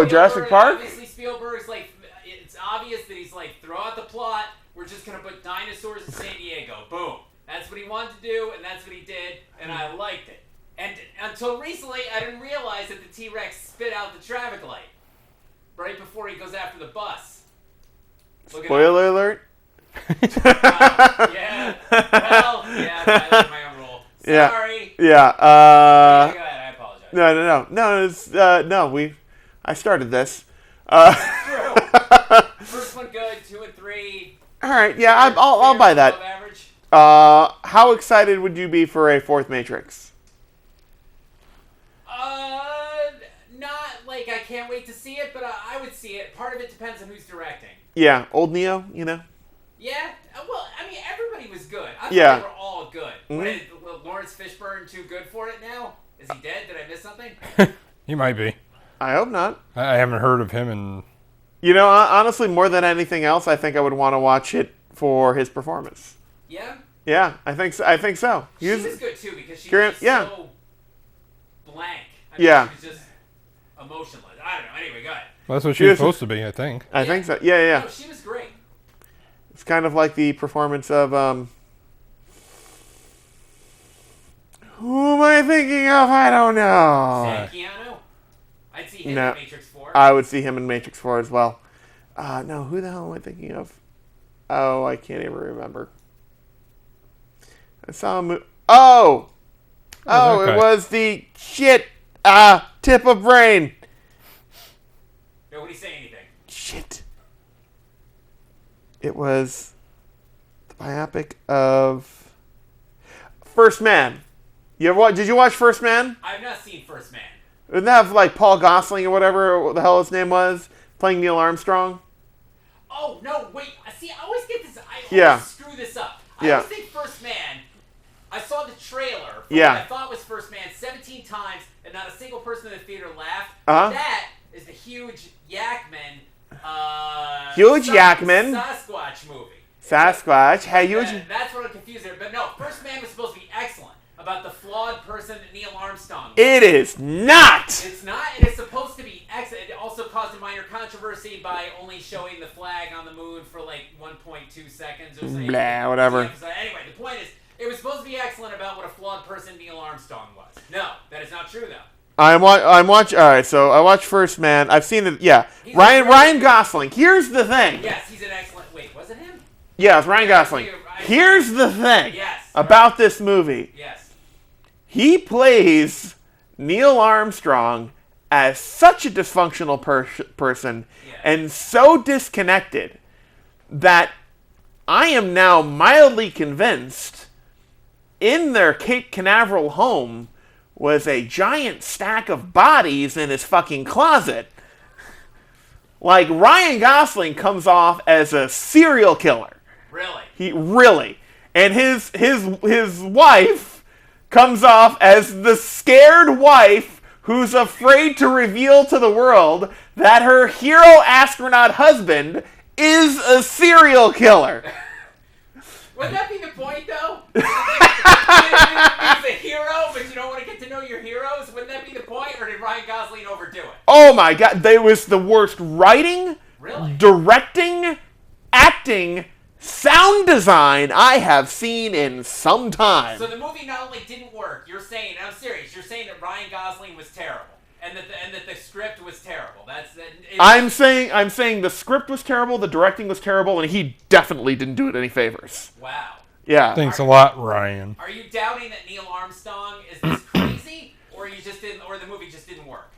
Jurassic Park? Obviously, Spielberg's like, it's obvious that he's like, throw out the plot. We're just gonna put dinosaurs in San Diego. Boom. That's what he wanted to do, and that's what he did, and I liked it. And until recently, I didn't realize that the T-Rex spit out the traffic light right before he goes after the bus. Spoiler alert. Yeah. Well, yeah, that's my own rule. Sorry. Yeah. Go ahead. I apologize. No. I started this. True. First one good, 2 and 3. All right. Yeah, I'll buy that. Above average. How excited would you be for a fourth Matrix? Not like I can't wait to see it, but I would see it. Part of it depends on who's directing. Yeah, old Neo, you know. Yeah. Well, I mean, everybody was good. I thought Yeah. they were all good. What is Lawrence Fishburne too good for it now? Is he dead? Did I miss something? He might be. I hope not. I haven't heard of him in. You know, honestly, more than anything else, I think I would want to watch it for his performance. Yeah. Yeah, I think so. She was good too because she was just so blank. I mean, Yeah. She was just emotionless. I don't know. Anyway, go ahead. Well, that's what she was supposed to be, I think. I think so. Yeah. No, she was great. It's kind of like the performance of who am I thinking of? I don't know. Keanu. I'd see him No. in Matrix 4. I would see him in Matrix 4 as well. No, who the hell am I thinking of? Oh, I can't even remember. I saw him. Oh, okay. It was the shit. Tip of brain. Nobody say anything. Shit. It was the biopic of First Man. Did you watch First Man? I've not seen First Man. Didn't that have like Paul Gosling or whatever the hell his name was playing Neil Armstrong? Oh no! Wait. See, I always get this. I Yeah. always screw this up. I Yeah. always think First Man. I saw the trailer for Yeah. what I thought was First Man 17 times, and not a single person in the theater laughed. Uh-huh. That is the huge Yakman. Yakman. Sasquatch movie. Sasquatch. Hey, huge. That's what I'm confused there. But no, First Man was supposed to be excellent. About the flawed person that Neil Armstrong was. It is not. It's not. It is supposed to be excellent. It also caused a minor controversy by only showing the flag on the moon for like 1.2 seconds or something. Blah, whatever. Anyway, the point is, it was supposed to be excellent about what a flawed person Neil Armstrong was. No, that is not true though. I'm watch. All right, so I watched First Man. I've seen it. Yeah, He's Ryan Gosling. Here's the thing. Yes, he's an excellent. Wait, was it him? Yeah, it's Ryan Gosling. Here's the thing. Yes. About this movie. Yes. He plays Neil Armstrong as such a dysfunctional person and so disconnected that I am now mildly convinced in their Cape Canaveral home was a giant stack of bodies in his fucking closet. Like, Ryan Gosling comes off as a serial killer. Really? And his wife comes off as the scared wife who's afraid to reveal to the world that her hero astronaut husband is a serial killer. Would that be the point, though? He's a hero, but you don't want to get to know your heroes? Wouldn't that be the point, or did Ryan Gosling overdo it? Oh my god, there was the worst writing, directing, acting, sound design I have seen in some time. So the movie not only didn't work, you're saying, and I'm serious, you're saying that Ryan Gosling was terrible, and that the script was terrible. I'm saying the script was terrible, the directing was terrible, and he definitely didn't do it any favors. Wow. Yeah. Thanks a lot, Ryan. Are you doubting that Neil Armstrong is this crazy, or you just didn't, or the movie just didn't work.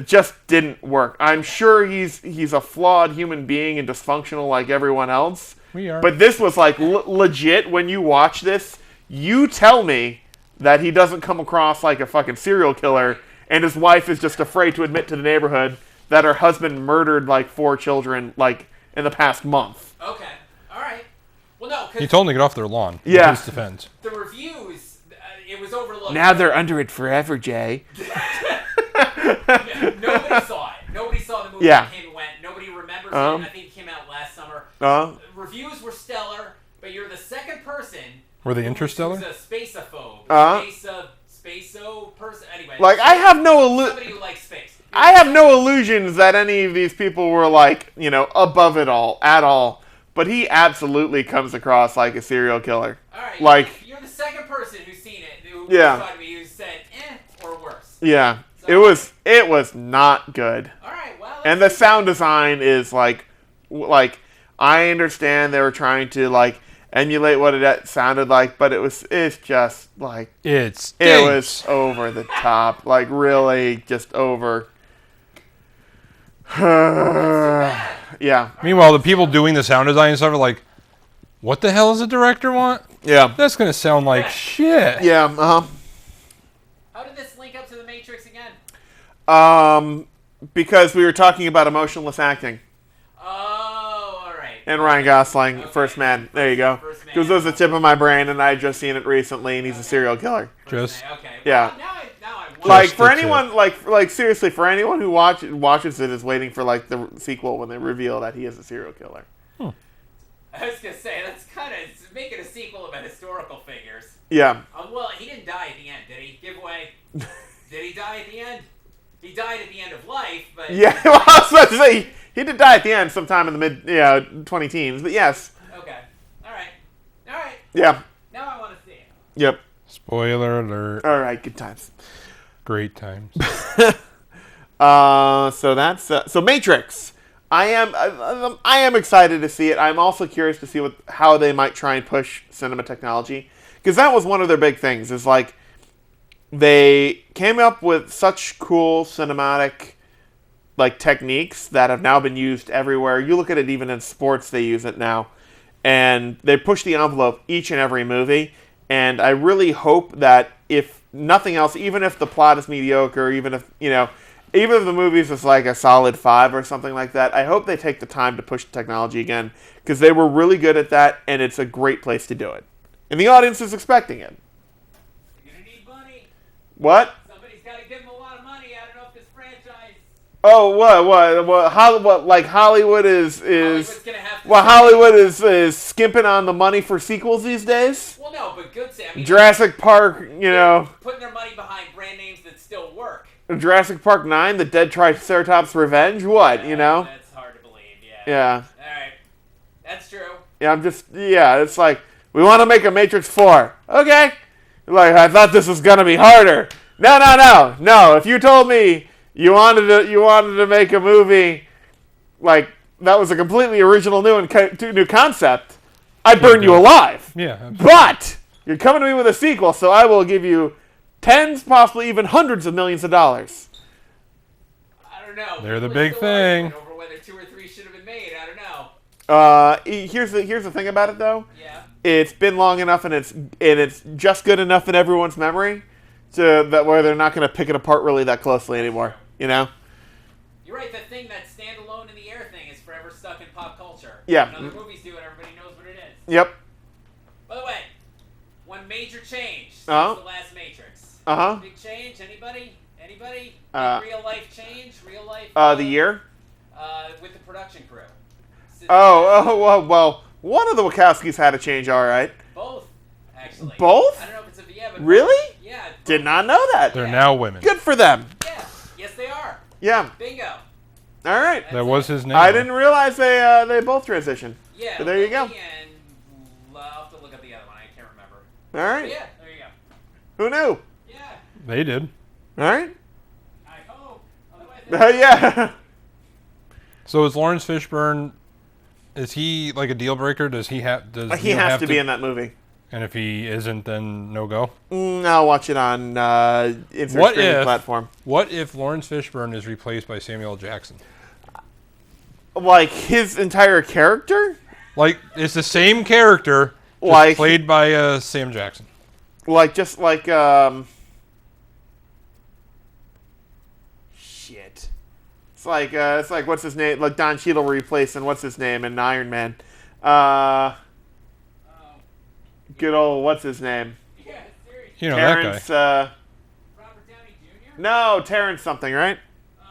Just didn't work. I'm sure he's a flawed human being and dysfunctional like everyone else. We are. But this was like legit. When you watch this, you tell me that he doesn't come across like a fucking serial killer, and his wife is just afraid to admit to the neighborhood that her husband murdered like 4 children like in the past month. Okay, all right. Well, no, He because told him to get off their lawn. Yeah. In his defense. the reviews, it was overlooked. Now they're under it forever, Jay. Nobody saw it. Nobody saw the movie Yeah. that came and went. Nobody remembers it. I think it came out last summer. Reviews were stellar, but you're the second person. Were they interstellar? Who's a spacephobe. Space-o person. Anyway. Like I have no Somebody who likes space. I have no illusions that any of these people were like, above it all at all. But he absolutely comes across like a serial killer. All right. Like you're the second person who's seen it. Who said or worse. Yeah. So, It was not good. All right. Well. And the sound design is like I understand they were trying to like emulate what it sounded like, but it's just like it was over the top, like really just over. Yeah. Meanwhile, the people doing the sound design and stuff are like, what the hell does the director want? Yeah. That's going to sound like shit. Yeah, How did this link up to The Matrix again? Because we were talking about emotionless acting. Oh, all right. And Ryan Gosling, Okay. First Man. There you go. First Man. Because it was the tip of my brain, and I had just seen it recently, and he's a serial killer. Just Okay. Yeah. Well, now I Like Just for the anyone, like seriously, for anyone who watches it is waiting for like the sequel when they reveal that he is a serial killer. I was gonna say that's kind of making a sequel about historical figures. Yeah. Well, he didn't die at the end, did he? Give away. Did he die at the end? He died at the end of life, but Yeah. Well, I was about to say he did die at the end, sometime in the mid 20-teens. But yes. Okay. All right. Yeah. Now I want to see it. Yep. spoiler alert. All right. Good times. Great times. So that's so Matrix. I am excited to see it. I'm also curious to see how they might try and push cinema technology, because that was one of their big things. Is like they came up with such cool cinematic like techniques that have now been used everywhere. You look at it, even in sports, they use it now, and they push the envelope each and every movie. And I really hope that if nothing else, even if the plot is mediocre, even if the movie's just like a solid 5 or something like that, I hope they take the time to push the technology again, because they were really good at that, and it's a great place to do it. And the audience is expecting it. You're gonna need money. What? Somebody's got to give him a lot of money. I don't know if this franchise. Oh, what? Like Hollywood is Hollywood's gonna have to. Hollywood is skimping on the money for sequels these days. Well, no, but good. I mean, Jurassic Park, putting their money behind brand names that still work. Jurassic Park 9, The Dead Triceratops Revenge. What? That's hard to believe. Yeah. Yeah. All right. That's true. Yeah, it's like, we want to make a Matrix 4. Okay. Like, I thought this was going to be harder. No. If you told me you wanted to make a movie like that was a completely original new concept, I'd burn you alive. Yeah. Absolutely. But you're coming to me with a sequel, so I will give you tens, possibly even hundreds of millions of dollars. I don't know. They're the People are big still arguing thing. over whether 2 or 3 should have been made. I don't know. Here's the thing about it, though. Yeah. It's been long enough, and it's just good enough in everyone's memory, where they're not going to pick it apart really that closely anymore. You're right. That standalone in the air thing is forever stuck in pop culture. Yeah. When other movies do it, everybody knows what it is. Yep. By the way, one major change since Uh-huh. the last Matrix. Uh-huh. Big change. Anybody? Big real life change. Real life. The year. With the production crew. Well, one of the Wachowskis had a change, all right. Both, actually. Both? I don't know if it's but Really? Yeah. Did not know that. They're now women. Good for them. Yeah. Yes, they are. Yeah. Bingo. All right. That was his name. I didn't realize they both transitioned. Yeah. But there you go. And I'll have to look up the other one. I can't remember. All right. But yeah. There you go. Who knew? Yeah. They did. All right. I hope. Otherwise, Yeah. So is Lawrence Fishburne? Is he like a deal breaker? Does he have? Does He Neil has have to be in that movie. And if he isn't, then no go? I'll watch it on insert streaming platform. What if Lawrence Fishburne is replaced by Samuel L. Jackson? Like his entire character? Like, it's the same character, just Like- played by Sam Jackson. Like, just like, shit. It's like, what's his name? Like Don Cheadle replacing what's his name in Iron Man. Good old, what's his name? Yeah, seriously. You know Terrence, that guy. Robert Downey Jr.? No, Terrence something, right? Oh,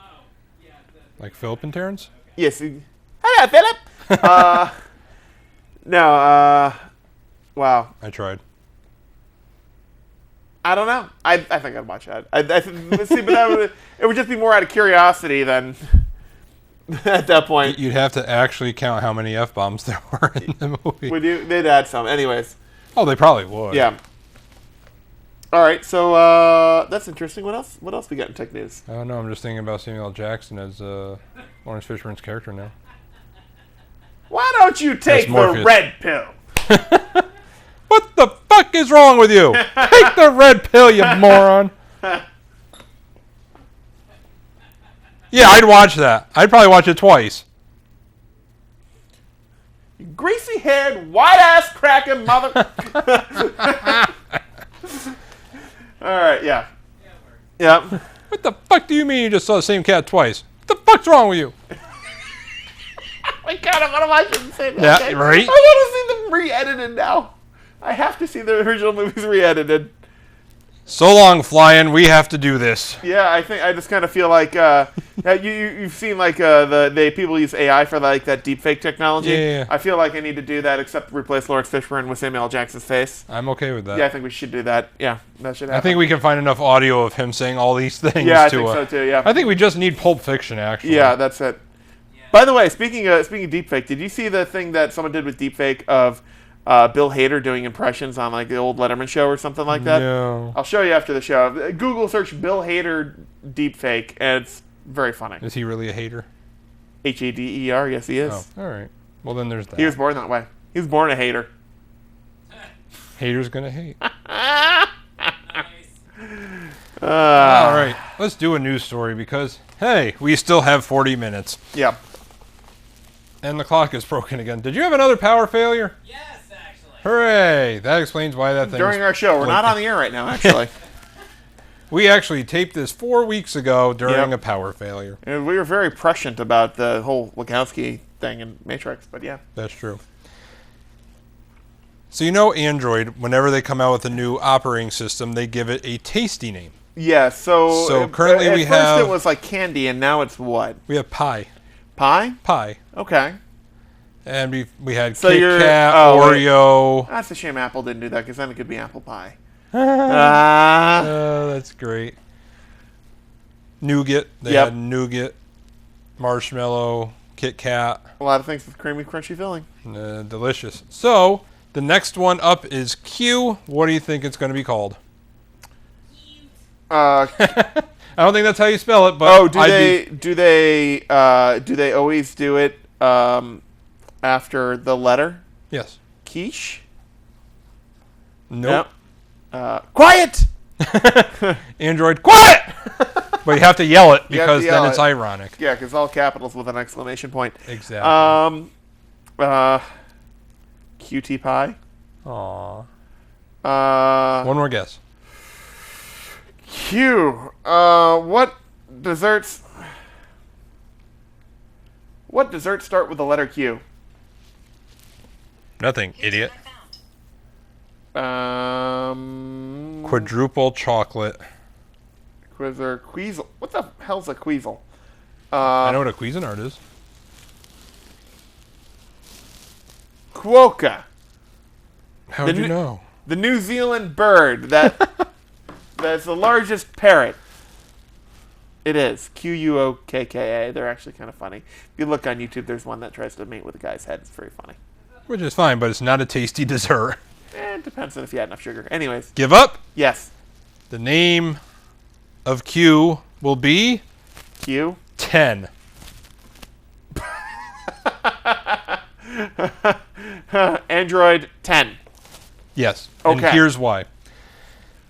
yeah. Like Philip and Terrence? Yes. Hello, Philip. No, wow. I tried. I don't know. I think I'd watch that. See, but it would just be more out of curiosity than at that point. You'd have to actually count how many F-bombs there were in the movie. They'd add some. Anyways. Oh, they probably would. Yeah. All right, so that's interesting. What else? What else we got in tech news? I don't know. I'm just thinking about Samuel L. Jackson as Lawrence Fishburne's character now. Why don't you take the Morpheus. red pill? What the fuck is wrong with you? Take the red pill, you moron. Yeah, I'd watch that. I'd probably watch it twice. You greasy-haired, white-ass cracking mother. All right, yeah. Yep. What the fuck do you mean you just saw the same cat twice? What the fuck's wrong with you? I kind of want to watch it and say that. Yeah, okay? right? I want to see them re-edited now. I have to see the original movies re-edited. So long, flying. We have to do this. Yeah, I just kind of feel like you've seen like the people use AI for like that deepfake technology. Yeah. I feel like I need to do that, except replace Lawrence Fishburne with Samuel L. Jackson's face. I'm okay with that. Yeah, I think we should do that. Yeah, that should happen. I think we can find enough audio of him saying all these things. Yeah, I to, think so too. Yeah. I think we just need Pulp Fiction, actually. Yeah, that's it. By the way, speaking of deepfake, did you see the thing that someone did with deepfake of Bill Hader doing impressions on like the old Letterman show or something like that? No. I'll show you after the show. Google search Bill Hader deepfake, and it's very funny. Is he really a hater? Hader, yes he is. Oh, all right. Well, then there's that. He was born that way. He was born a hater. Haters gonna hate. Nice. All right, let's do a news story because, hey, we still have 40 minutes. Yeah. And the clock is broken again. Did you have another power failure? Yes, actually. Hooray! That explains why that thing. During our show, we're not on the air right now, actually. We actually taped this 4 weeks ago during Yep. a power failure. And we were very prescient about the whole Wachowski thing in Matrix, but yeah. That's true. So you know Android, whenever they come out with a new operating system, they give it a tasty name. Yeah, so... So currently we at first have- it was like candy, and now it's what? We have Pi. Pie? Pi. Okay. And we had So Kit you're- Kat, oh, wait. Oreo. That's a shame Apple didn't do that, because then it could be apple pie. Oh, that's great. Nougat. They Yep. had nougat, marshmallow, Kit Kat. A lot of things with creamy, crunchy filling. Delicious. So, the next one up is Q. What do you think it's going to be called? Uh, I don't think that's how you spell it, but oh, do they always do it after the letter? Yes. Quiche? Nope. Quiet! Android, quiet! But you have to yell it You have to because yell then it's it. ironic. Yeah, because all capitals with an exclamation point. Exactly. QT pie? Aww. One One more guess. Q. What desserts start with the letter Q? Nothing, idiot. Quadruple chocolate. Queasel. What the hell's a queasel? I know what a Cuisinart is. Quokka. How would The you n- know? The New Zealand bird that's the largest parrot. It is. Quokka. They're actually kind of funny. If you look on YouTube, there's one that tries to mate with a guy's head. It's very funny. Which is fine, but it's not a tasty dessert. It depends on if you had enough sugar. Anyways, Give up. yes. The name of Q will be Q. 10. Android 10. Yes. And Okay. here's why.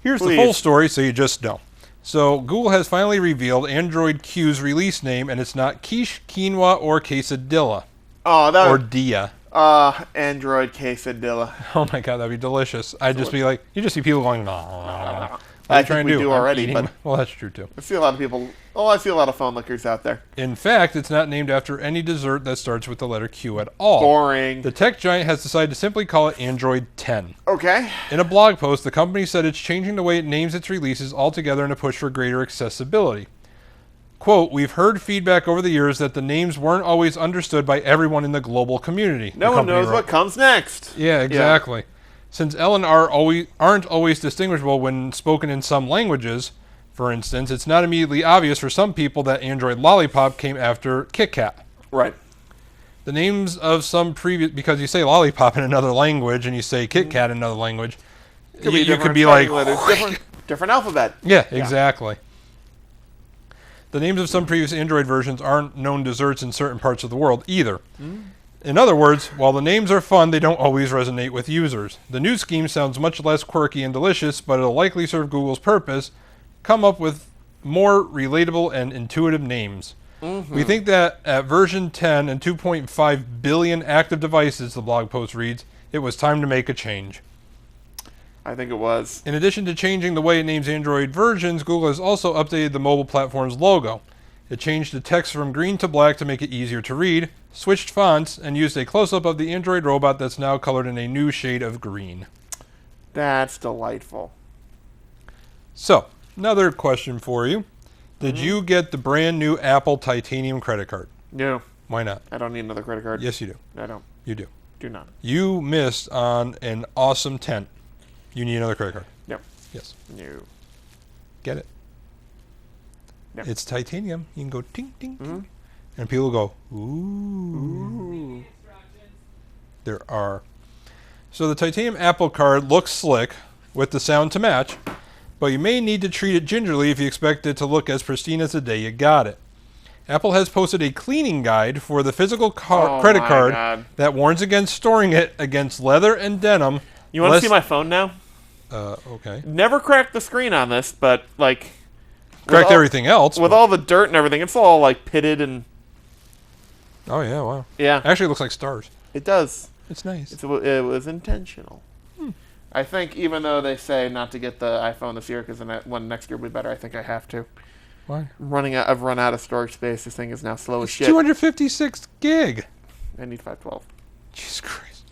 Here's the Please. full story so you just know. So Google has finally revealed Android Q's release name, and it's not quiche, quinoa, or quesadilla. Oh, that Or would... dia. Android quesadilla. Oh my god, that'd be delicious. I'd just be like, you just see people going, nah. I think we do already, but... Well, that's true too. I see a lot of people... Oh, I see a lot of phone lickers out there. In fact, it's not named after any dessert that starts with the letter Q at all. Boring. The tech giant has decided to simply call it Android 10. Okay. In a blog post, the company said it's changing the way it names its releases altogether in a push for greater accessibility. Quote, we've heard feedback over the years that the names weren't always understood by everyone in the global community. No one knows what comes next. Yeah, exactly. Since L and R aren't always distinguishable when spoken in some languages, for instance, it's not immediately obvious for some people that Android Lollipop came after Kit Kat. Right. The names of some previous... Because you say Lollipop in another language and you say Kit Kat in another language, you could be like... different alphabet. Yeah, exactly. The names of some previous Android versions aren't known desserts in certain parts of the world either. In other words, while the names are fun, they don't always resonate with users. The new scheme sounds much less quirky and delicious, but it'll likely serve Google's purpose, come up with more relatable and intuitive names. We think that at version 10 and 2.5 billion active devices, the blog post reads, it was time to make a change. I think it was. In addition to changing the way it names Android versions, Google has also updated the mobile platform's logo. It changed the text from green to black to make it easier to read, switched fonts, and used a close-up of the Android robot that's now colored in a new shade of green. That's delightful. So, another question for you. Did you get the brand new Apple Titanium credit card? No. Why not? I don't need another credit card. Yes, you do. I don't. You do. Do not. You missed on an awesome tent. You need another credit card. No. Yes. No. Get it. No. It's titanium. You can go ting, ting, ting. And people go, ooh. There are. So the titanium Apple card looks slick with the sound to match, but you may need to treat it gingerly if you expect it to look as pristine as the day you got it. Apple has posted a cleaning guide for the physical credit card that warns against storing it against leather and denim. You want to see my phone now? Okay. Never cracked the screen on this, but like... Cracked everything else. With all the dirt and everything, it's all like pitted and... Oh, yeah, wow. Yeah. Actually, it looks like stars. It does. It's nice. It was intentional. I think even though they say not to get the iPhone this year because the one next year will be better, I think I have to. Why? I've run out of storage space. This thing is now slow as shit. 256 gig. I need 512. Jesus Christ.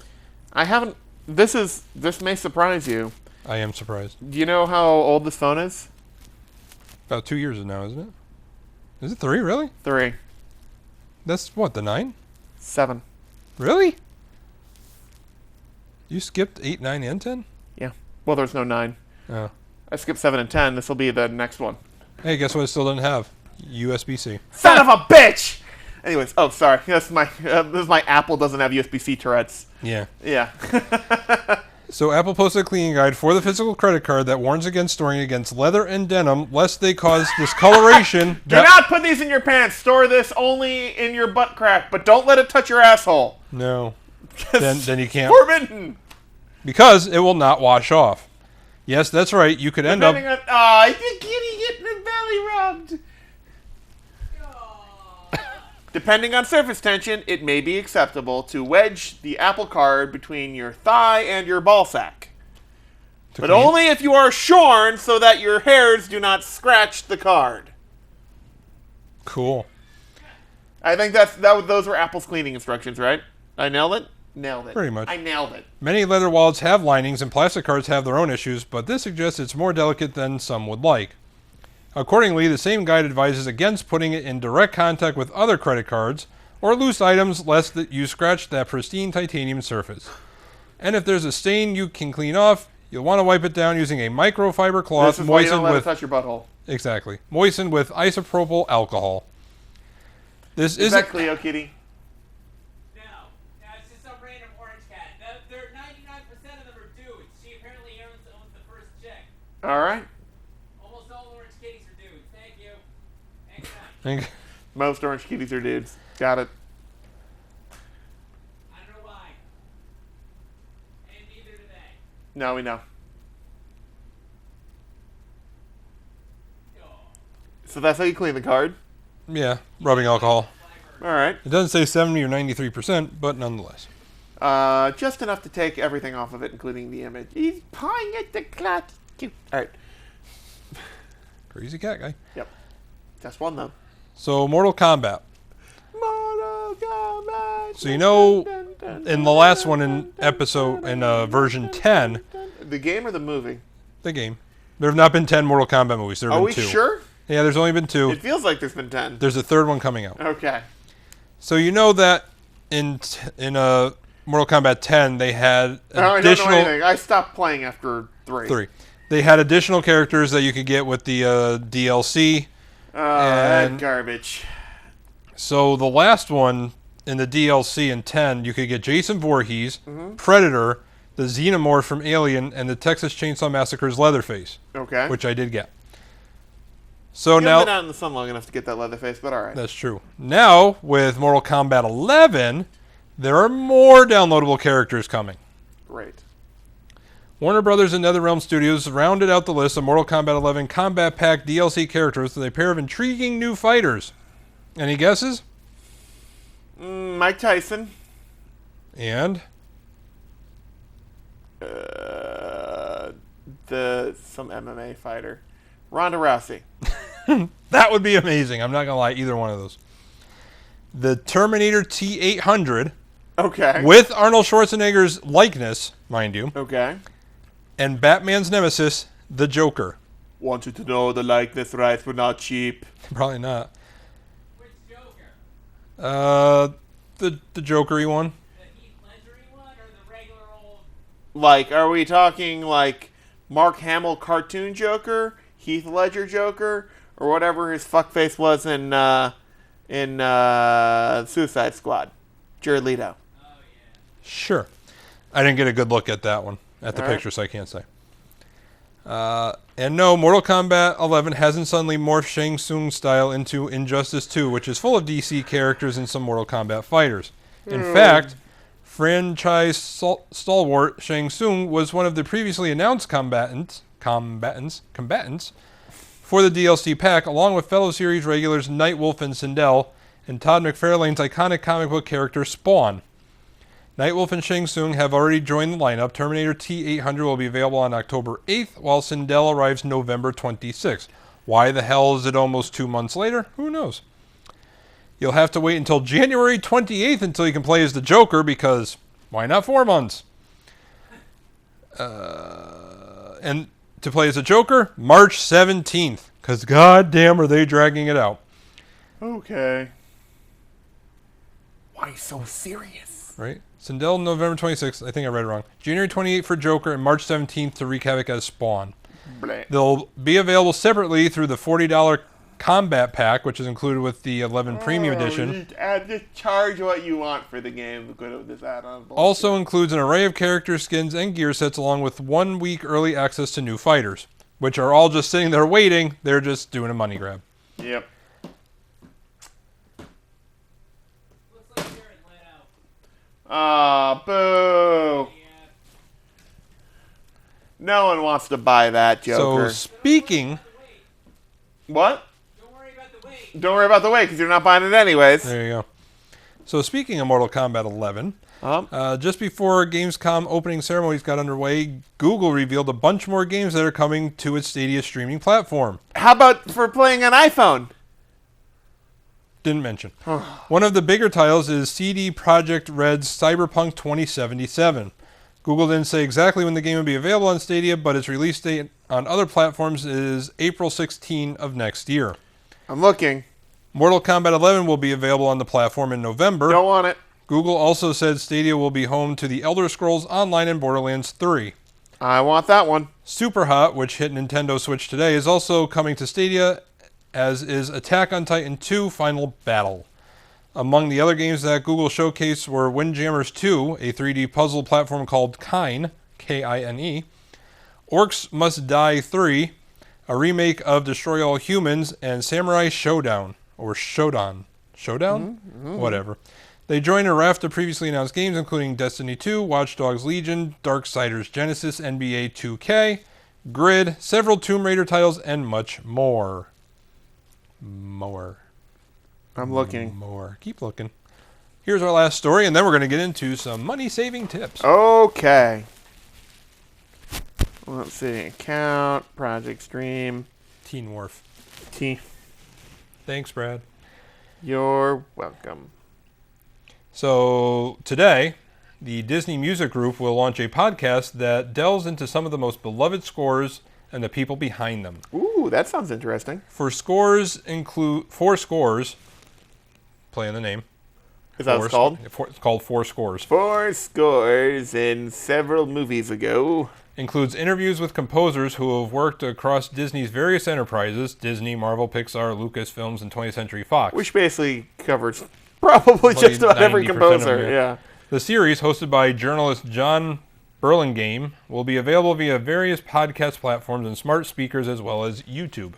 I haven't... This may surprise you. I am surprised. Do you know how old this phone is? About 2 years now, isn't it? Is it 3, really? 3. That's what, the 9? 7. Really? You skipped 8, 9, and 10? Yeah. Well, there's no 9. Oh. I skipped 7 and 10. This will be the next one. Hey, guess what it still doesn't have? USB-C. Son of a bitch! Anyways, oh, sorry. This is my Apple doesn't have USB-C Tourette's. Yeah. Yeah. So Apple posted a cleaning guide for the physical credit card that warns against storing against leather and denim, lest they cause discoloration. Do not put these in your pants. Store this only in your butt crack, but don't let it touch your asshole. No. Then you can't. Forbidden. Because it will not wash off. Yes, that's right. You could end up... the kitty getting her belly rubbed. Depending on surface tension, it may be acceptable to wedge the Apple card between your thigh and your ball sack. But only if you are shorn so that your hairs do not scratch the card. Cool. I think those were Apple's cleaning instructions, right? I nailed it? Nailed it. Pretty much. I nailed it. Many leather wallets have linings and plastic cards have their own issues, but this suggests it's more delicate than some would like. Accordingly, the same guide advises against putting it in direct contact with other credit cards or loose items lest that you scratch that pristine titanium surface. And if there's a stain you can clean off, you'll want to wipe it down using a microfiber cloth This is why you don't moistened let it with touch your butthole. exactly moistened with isopropyl alcohol. This Is isn't that Cleo Kitty? No, it's just some random orange cat. 99% of them are dudes. She apparently owns the first chick. All right. Almost all orange kitties are dudes. Thank you. Think- Most orange kitties are dudes. Got it. I don't know why. And neither do they. No, we know. So that's how you clean the card? Yeah, rubbing alcohol. All right. It doesn't say 70 or 93%, but nonetheless. Just enough to take everything off of it, including the image. He's pawing at the cloth. Cute. All right. Crazy cat guy. Yep. Just one, though. So, Mortal Kombat. Mortal Kombat. So, you know, in the last one in version 10, The game or the movie? the game, there have not been 10 Mortal Kombat movies. There have Are been we 2. sure? Yeah, there's only been 2. It feels like there's been 10. There's a third one coming out. Okay. So, you know that in Mortal Kombat 10, they had I don't additional... know anything. I stopped playing after 3. 3. They had additional characters that you could get with the DLC. That garbage. So the last one in the DLC in 10, you could get Jason Voorhees, Predator, the Xenomorph from Alien, and the Texas Chainsaw Massacre's Leatherface, Okay. which I did get. So You now haven't been out in the sun long enough to get that Leatherface, but all right. that's true. Now with Mortal Kombat 11, there are more downloadable characters coming. Great. Warner Brothers and NetherRealm Studios rounded out the list of Mortal Kombat 11 Combat Pack DLC characters with a pair of intriguing new fighters. Any guesses? Mike Tyson. And Some MMA fighter. Ronda Rousey. that would be amazing. I'm not going to lie, either one of those. The Terminator T-800 Okay. with Arnold Schwarzenegger's likeness, mind you, Okay. and Batman's nemesis, the Joker. Want you to know the likeness rights were not cheap. Probably not. Which Joker? The Joker-y one. The Heath Ledger-y one or the regular old? Like, are we talking like Mark Hamill cartoon Joker, Heath Ledger Joker, or whatever his fuckface was in Suicide Squad? Jared Leto. Sure. I didn't get a good look at that one, at the All right. picture, so I can't say. And no, Mortal Kombat 11 hasn't suddenly morphed Shang Tsung style into Injustice 2, which is full of DC characters and some Mortal Kombat fighters. In fact, franchise stalwart Shang Tsung was one of the previously announced combatants for the DLC pack, along with fellow series regulars Nightwolf and Sindel, and Todd McFarlane's iconic comic book character Spawn. Nightwolf and Shang Tsung have already joined the lineup. Terminator T-800 will be available on October 8th, while Sindel arrives November 26th. Why the hell is it almost 2 months later? Who knows? You'll have to wait until January 28th until you can play as the Joker, because why not 4 months? And to play as the Joker, March 17th, because goddamn are they dragging it out. Okay. Why so serious? Right? Sindel, November 26th. I think I read it wrong. January 28th for Joker and March 17th to wreak havoc as Spawn. Bleh. They'll be available separately through the $40 Combat Pack, which is included with the 11 Premium Edition. Just charge what you want for the game. Good of this add-on. bullshit. Also includes an array of character skins and gear sets, along with 1 week early access to new fighters, which are all just sitting there waiting. They're just doing a money grab. Yep. Looks like Jared Leto. Ah, boo. Yeah. No one wants to buy that Joker. So speaking, What? Don't worry about the wait. Don't worry about the wait, because you're not buying it anyways. there you go. So speaking of Mortal Kombat 11, just before Gamescom opening ceremonies got underway, Google revealed a bunch more games that are coming to its Stadia streaming platform. How about for playing on iPhone? Didn't mention. One of the bigger titles is CD Projekt Red's Cyberpunk 2077. Google didn't say exactly when the game will be available on Stadia, but its release date on other platforms is April 16 of next year. I'm looking. Mortal Kombat 11 will be available on the platform in November. Don't want it. Google also said Stadia will be home to The Elder Scrolls Online and Borderlands 3. I want that one. Superhot, which hit Nintendo Switch today, is also coming to Stadia, as is Attack on Titan 2 Final Battle. Among the other games that Google showcased were Windjammers 2, a 3D puzzle platform called Kine, K-I-N-E, Orcs Must Die 3, a remake of Destroy All Humans, and Samurai Showdown, or Shodan. Showdown? Whatever. They join a raft of previously announced games, including Destiny 2, Watch Dogs Legion, Darksiders Genesis, NBA 2K, Grid, several Tomb Raider titles, and much more. I'm looking. More. Keep looking. Here's our last story, and then we're going to get into some money-saving tips. Okay. Let's see. Account, Project Stream. Teen Wolf. Thanks, Brad. You're welcome. So, today, the Disney Music Group will launch a podcast that delves into some of the most beloved scores and the people behind them. Ooh, that sounds interesting. Four scores, play on the name. Is that what it's called? It's called Four Scores. 4 scores in several movies ago. Includes interviews with composers who have worked across Disney's various enterprises, Disney, Marvel, Pixar, Lucasfilms, and 20th Century Fox. Which basically covers probably just about every composer. Yeah. The series, hosted by journalist John Burlingame, will be available via various podcast platforms and smart speakers as well as YouTube.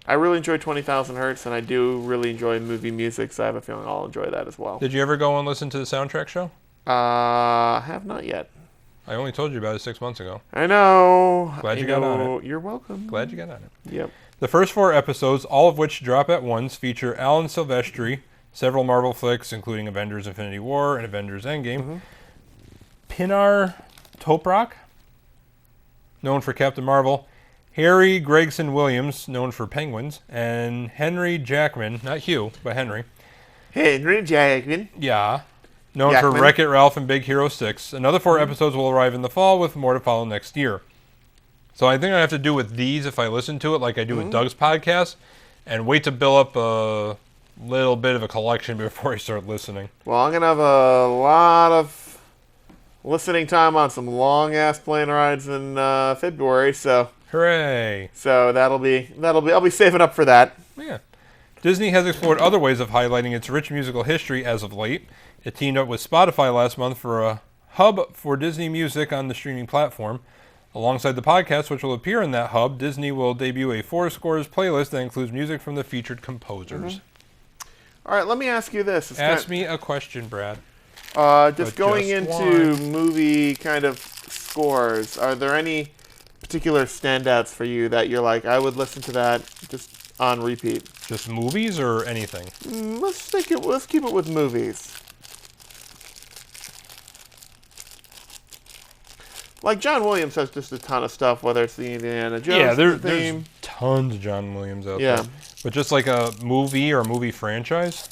I really enjoy 20,000 Hertz, and I do really enjoy movie music, so I have a feeling I'll enjoy that as well. Did you ever go and listen to the soundtrack show? Have not yet. I only told you about it 6 months ago. I know. Glad you got on it. You're welcome. Glad you got on it. Yep. The first 4 episodes, all of which drop at once, feature Alan Silvestri, several Marvel flicks, including Avengers Infinity War and Avengers Endgame. Pinar Toprak, known for Captain Marvel. Harry Gregson Williams, known for Penguins. And Henry Jackman, not Hugh, but Henry. Henry Jackman. Yeah. Known for Wreck-It Ralph and Big Hero 6. Another 4 episodes will arrive in the fall, with more to follow next year. So I think I have to do with these if I listen to it like I do with Doug's podcast, and wait to build up a little bit of a collection before I start listening. Well, I'm going to have a lot of listening time on some long-ass plane rides in February, so... Hooray! So that'll be. I'll be saving up for that. Yeah. Disney has explored other ways of highlighting its rich musical history as of late. It teamed up with Spotify last month for a hub for Disney music on the streaming platform. Alongside the podcast, which will appear in that hub, Disney will debut a 4 scores playlist that includes music from the featured composers. All right, let me ask you this. Ask me a question, Brad. Just going into movie kind of scores, are there any particular standouts for you that you're like, I would listen to that just on repeat? Just movies or anything? Let's keep it with movies. Like John Williams has just a ton of stuff, whether it's the Indiana Jones there's tons of John Williams out there. But just like a movie or a movie franchise?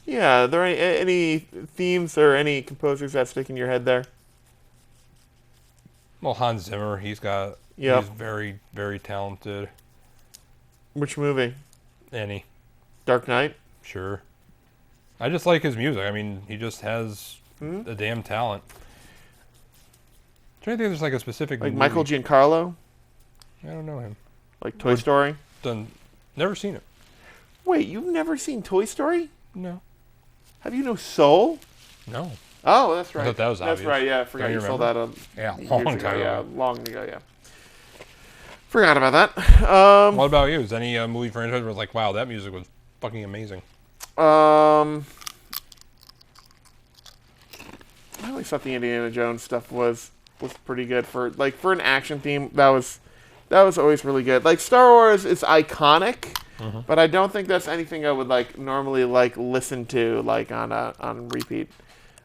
Yeah, are there any themes or any composers that stick in your head there? Well, Hans Zimmer, he's very, very talented. Which movie? Any. Dark Knight? Sure. I just like his music. I mean, he just has a damn talent. I'm trying to think if there's like a specific like movie. Michael Giancarlo? I don't know him. Like Toy Story? Never seen it. Wait, you've never seen Toy Story? No. Have you no Soul? No. Oh, that's right. I thought that was obvious. That's right, yeah. I forgot you saw that long time ago. Yeah, long ago, yeah. Forgot about that. What about you? Is any movie franchise where it's like, wow, that music was fucking amazing? I always thought the Indiana Jones stuff was pretty good for an action theme. That was always really good. Like Star Wars is iconic, but I don't think that's anything I would normally listen to on repeat.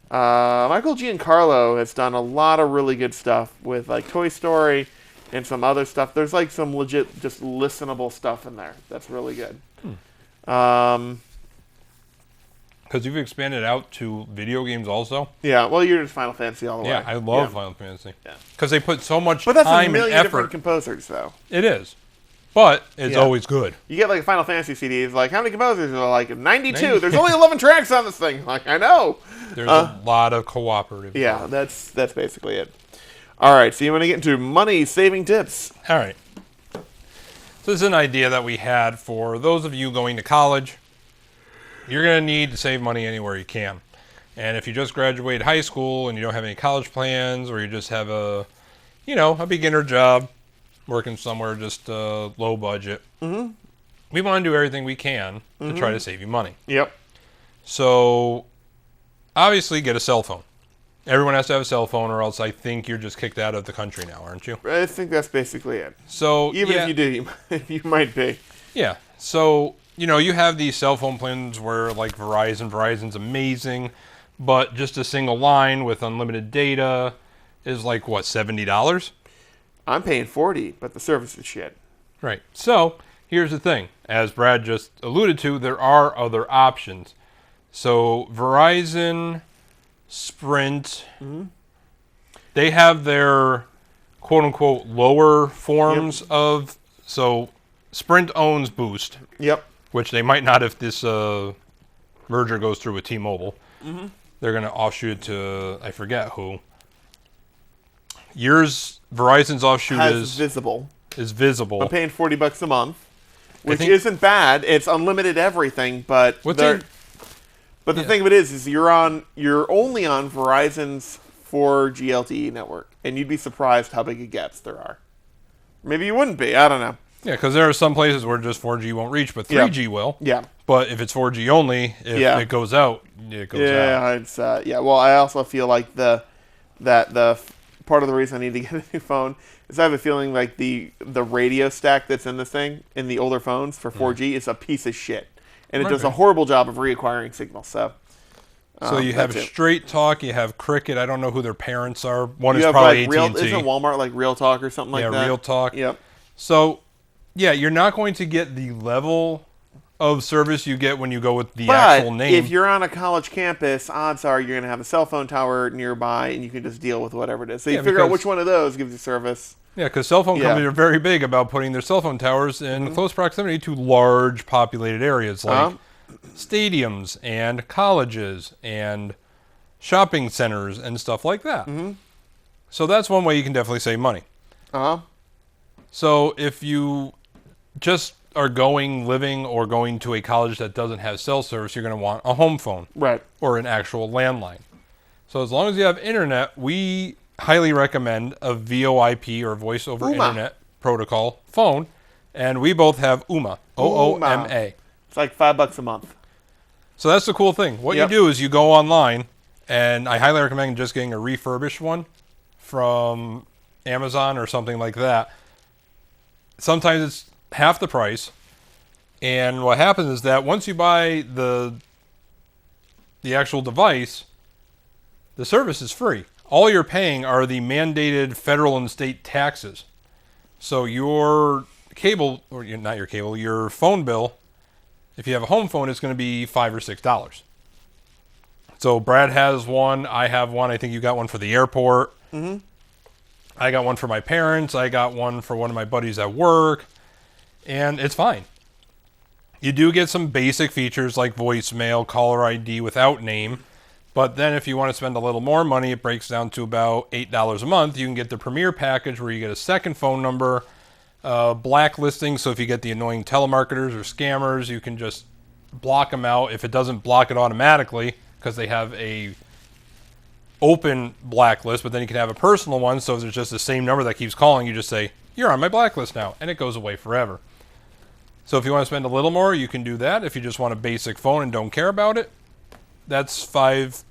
Michael Giancarlo has done a lot of really good stuff with Toy Story and some other stuff. There's some legit just listenable stuff in there that's really good. Because you've expanded out to video games also. Yeah, well, you're just Final Fantasy all the way. Yeah, I love Final Fantasy. Yeah. Because they put so much time and effort. But that's a million different composers, though. It is. But it's always good. You get a Final Fantasy CD. It's how many composers are 92? There's only 11 tracks on this thing. I know. There's a lot of cooperative. Yeah, that's basically it. All right, so you want to get into money-saving tips. All right. So this is an idea that we had for those of you going to college. You're going to need to save money anywhere you can. And if you just graduated high school and you don't have any college plans, or you just have a beginner job, working somewhere just low budget, we want to do everything we can to try to save you money. Yep. So obviously get a cell phone. Everyone has to have a cell phone, or else I think you're just kicked out of the country now, aren't you? I think that's basically it. So Even if you do, you might be. Yeah. So, you have these cell phone plans where, like, Verizon's amazing, but just a single line with unlimited data is like, what, $70? I'm paying $40, but the service is shit. Right. So, here's the thing. As Brad just alluded to, there are other options. So, Verizon, Sprint, they have their quote-unquote lower forms of... So, Sprint owns Boost. Yep. Which they might not if this merger goes through with T-Mobile. They're going to offshoot it to, I forget who. Verizon's offshoot is Visible. Visible. I'm paying $40 a month, which think- isn't bad. It's unlimited everything, but the thing of it is you're only on Verizon's 4G LTE network, and you'd be surprised how big it gets there are. Maybe you wouldn't be. I don't know. Yeah, because there are some places where just 4G won't reach, but 3G will. Yeah. But if it's 4G only, if it goes out, it goes out. It's well, I also feel like the part of the reason I need to get a new phone is I have a feeling like the radio stack that's in this thing in the older phones for 4G is a piece of shit, and it does a horrible job of reacquiring signal. So you have Straight Talk, you have Cricket. I don't know who their parents are. One is have probably like AT&T. Isn't Walmart like Real Talk or something like that? Yeah, Real Talk. Yep. So, yeah, you're not going to get the level of service you get when you go with the actual name. If you're on a college campus, odds are you're going to have a cell phone tower nearby, and you can just deal with whatever it is. So you figure out which one of those gives you service. Yeah, because cell phone companies are very big about putting their cell phone towers in close proximity to large populated areas like stadiums and colleges and shopping centers and stuff like that. So that's one way you can definitely save money. So if you just are living or going to a college that doesn't have cell service, you're going to want a home phone. Right. Or an actual landline. So as long as you have internet, we highly recommend a VoIP or voice over internet protocol phone. And we both have Ooma. OOMA. It's like $5 a month. So that's the cool thing. What you do is you go online, and I highly recommend just getting a refurbished one from Amazon or something like that. Sometimes it's half the price, and what happens is that once you buy the actual device, the service is free. All you're paying are the mandated federal and state taxes. So your cable, or not your cable, your phone bill, if you have a home phone, it's going to be $5 or $6. So Brad has one, I have one, I think you got one for the airport. I got one for my parents. I got one for one of my buddies at work. And it's fine. You do get some basic features like voicemail, caller ID without name. But then if you want to spend a little more money, it breaks down to about $8 a month. You can get the Premier package where you get a second phone number, blacklisting. So if you get the annoying telemarketers or scammers, you can just block them out. If it doesn't block it automatically, because they have a open blacklist, but then you can have a personal one, so if there's just the same number that keeps calling, you just say, you're on my blacklist now, and it goes away forever. So if you want to spend a little more, you can do that. If you just want a basic phone and don't care about it, that's $5.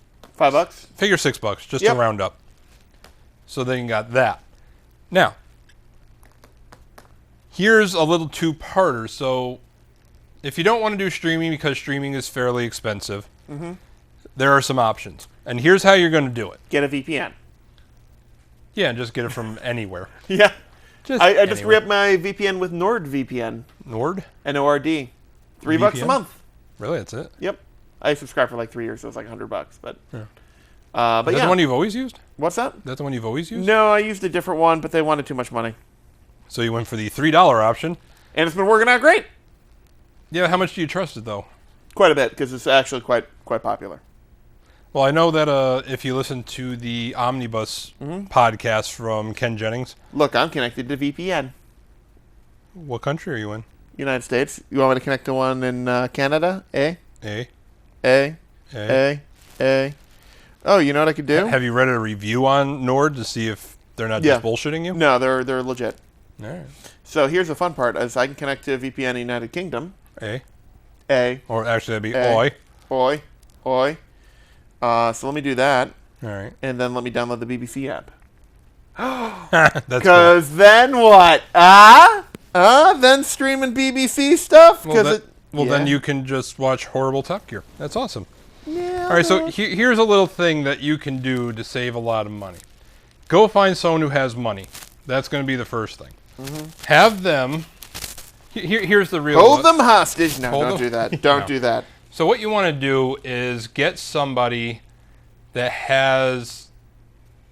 Figure $6, just to round up. So then you got that. Now, here's a little two-parter. So if you don't want to do streaming because streaming is fairly expensive, there are some options. And here's how you're going to do it. Get a VPN. Yeah, and just get it from anywhere. Yeah. I just anywhere. re-upped my VPN with NordVPN. Nord? N-O-R-D. $3 a month. Really? That's it? Yep. I subscribed for like 3 years, so it was like $100. But Yeah. But Is that the one you've always used? What's that? That's the one you've always used? No, I used a different one, but they wanted too much money. So you went for the $3 option. And it's been working out great. Yeah, how much do you trust it, though? Quite a bit, because it's actually quite popular. Well, I know that if you listen to the Omnibus podcast from Ken Jennings. Look, I'm connected to VPN. What country are you in? United States. You want me to connect to one in Canada? A. Oh, you know what I could do? Have you read a review on Nord to see if they're not just bullshitting you? No, they're legit. All right. So here's the fun part: is I can connect to a VPN in United Kingdom. A. A. Or actually, that'd be Oi. Oi. So let me do that, All right. and then let me download the BBC app. That's cool. Because then what? Then streaming BBC stuff? Then you can just watch horrible Top Gear. That's awesome. Yeah. All right, so here's a little thing that you can do to save a lot of money. Go find someone who has money. That's going to be the first thing. Have them... Here's the real... Hold them hostage. No, don't them- do that. Don't No. do that. So what you want to do is get somebody that has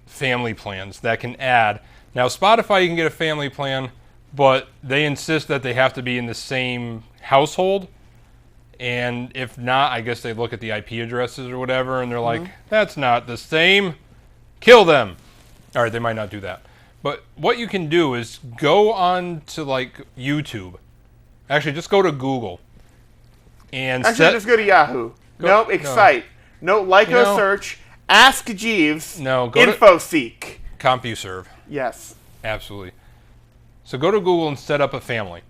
family plans that can add. Now, Spotify, you can get a family plan, but they insist that they have to be in the same household. And if not, I guess they look at the IP addresses or whatever, and they're like, that's not the same. Kill them. All right, they might not do that. But what you can do is go on to, like, YouTube. Actually, just go to Google. And Just go to Yahoo. Nope, Excite. No, Lyco search. Ask Jeeves. No, go to InfoSeek. CompuServe. Yes. Absolutely. So go to Google and set up a family.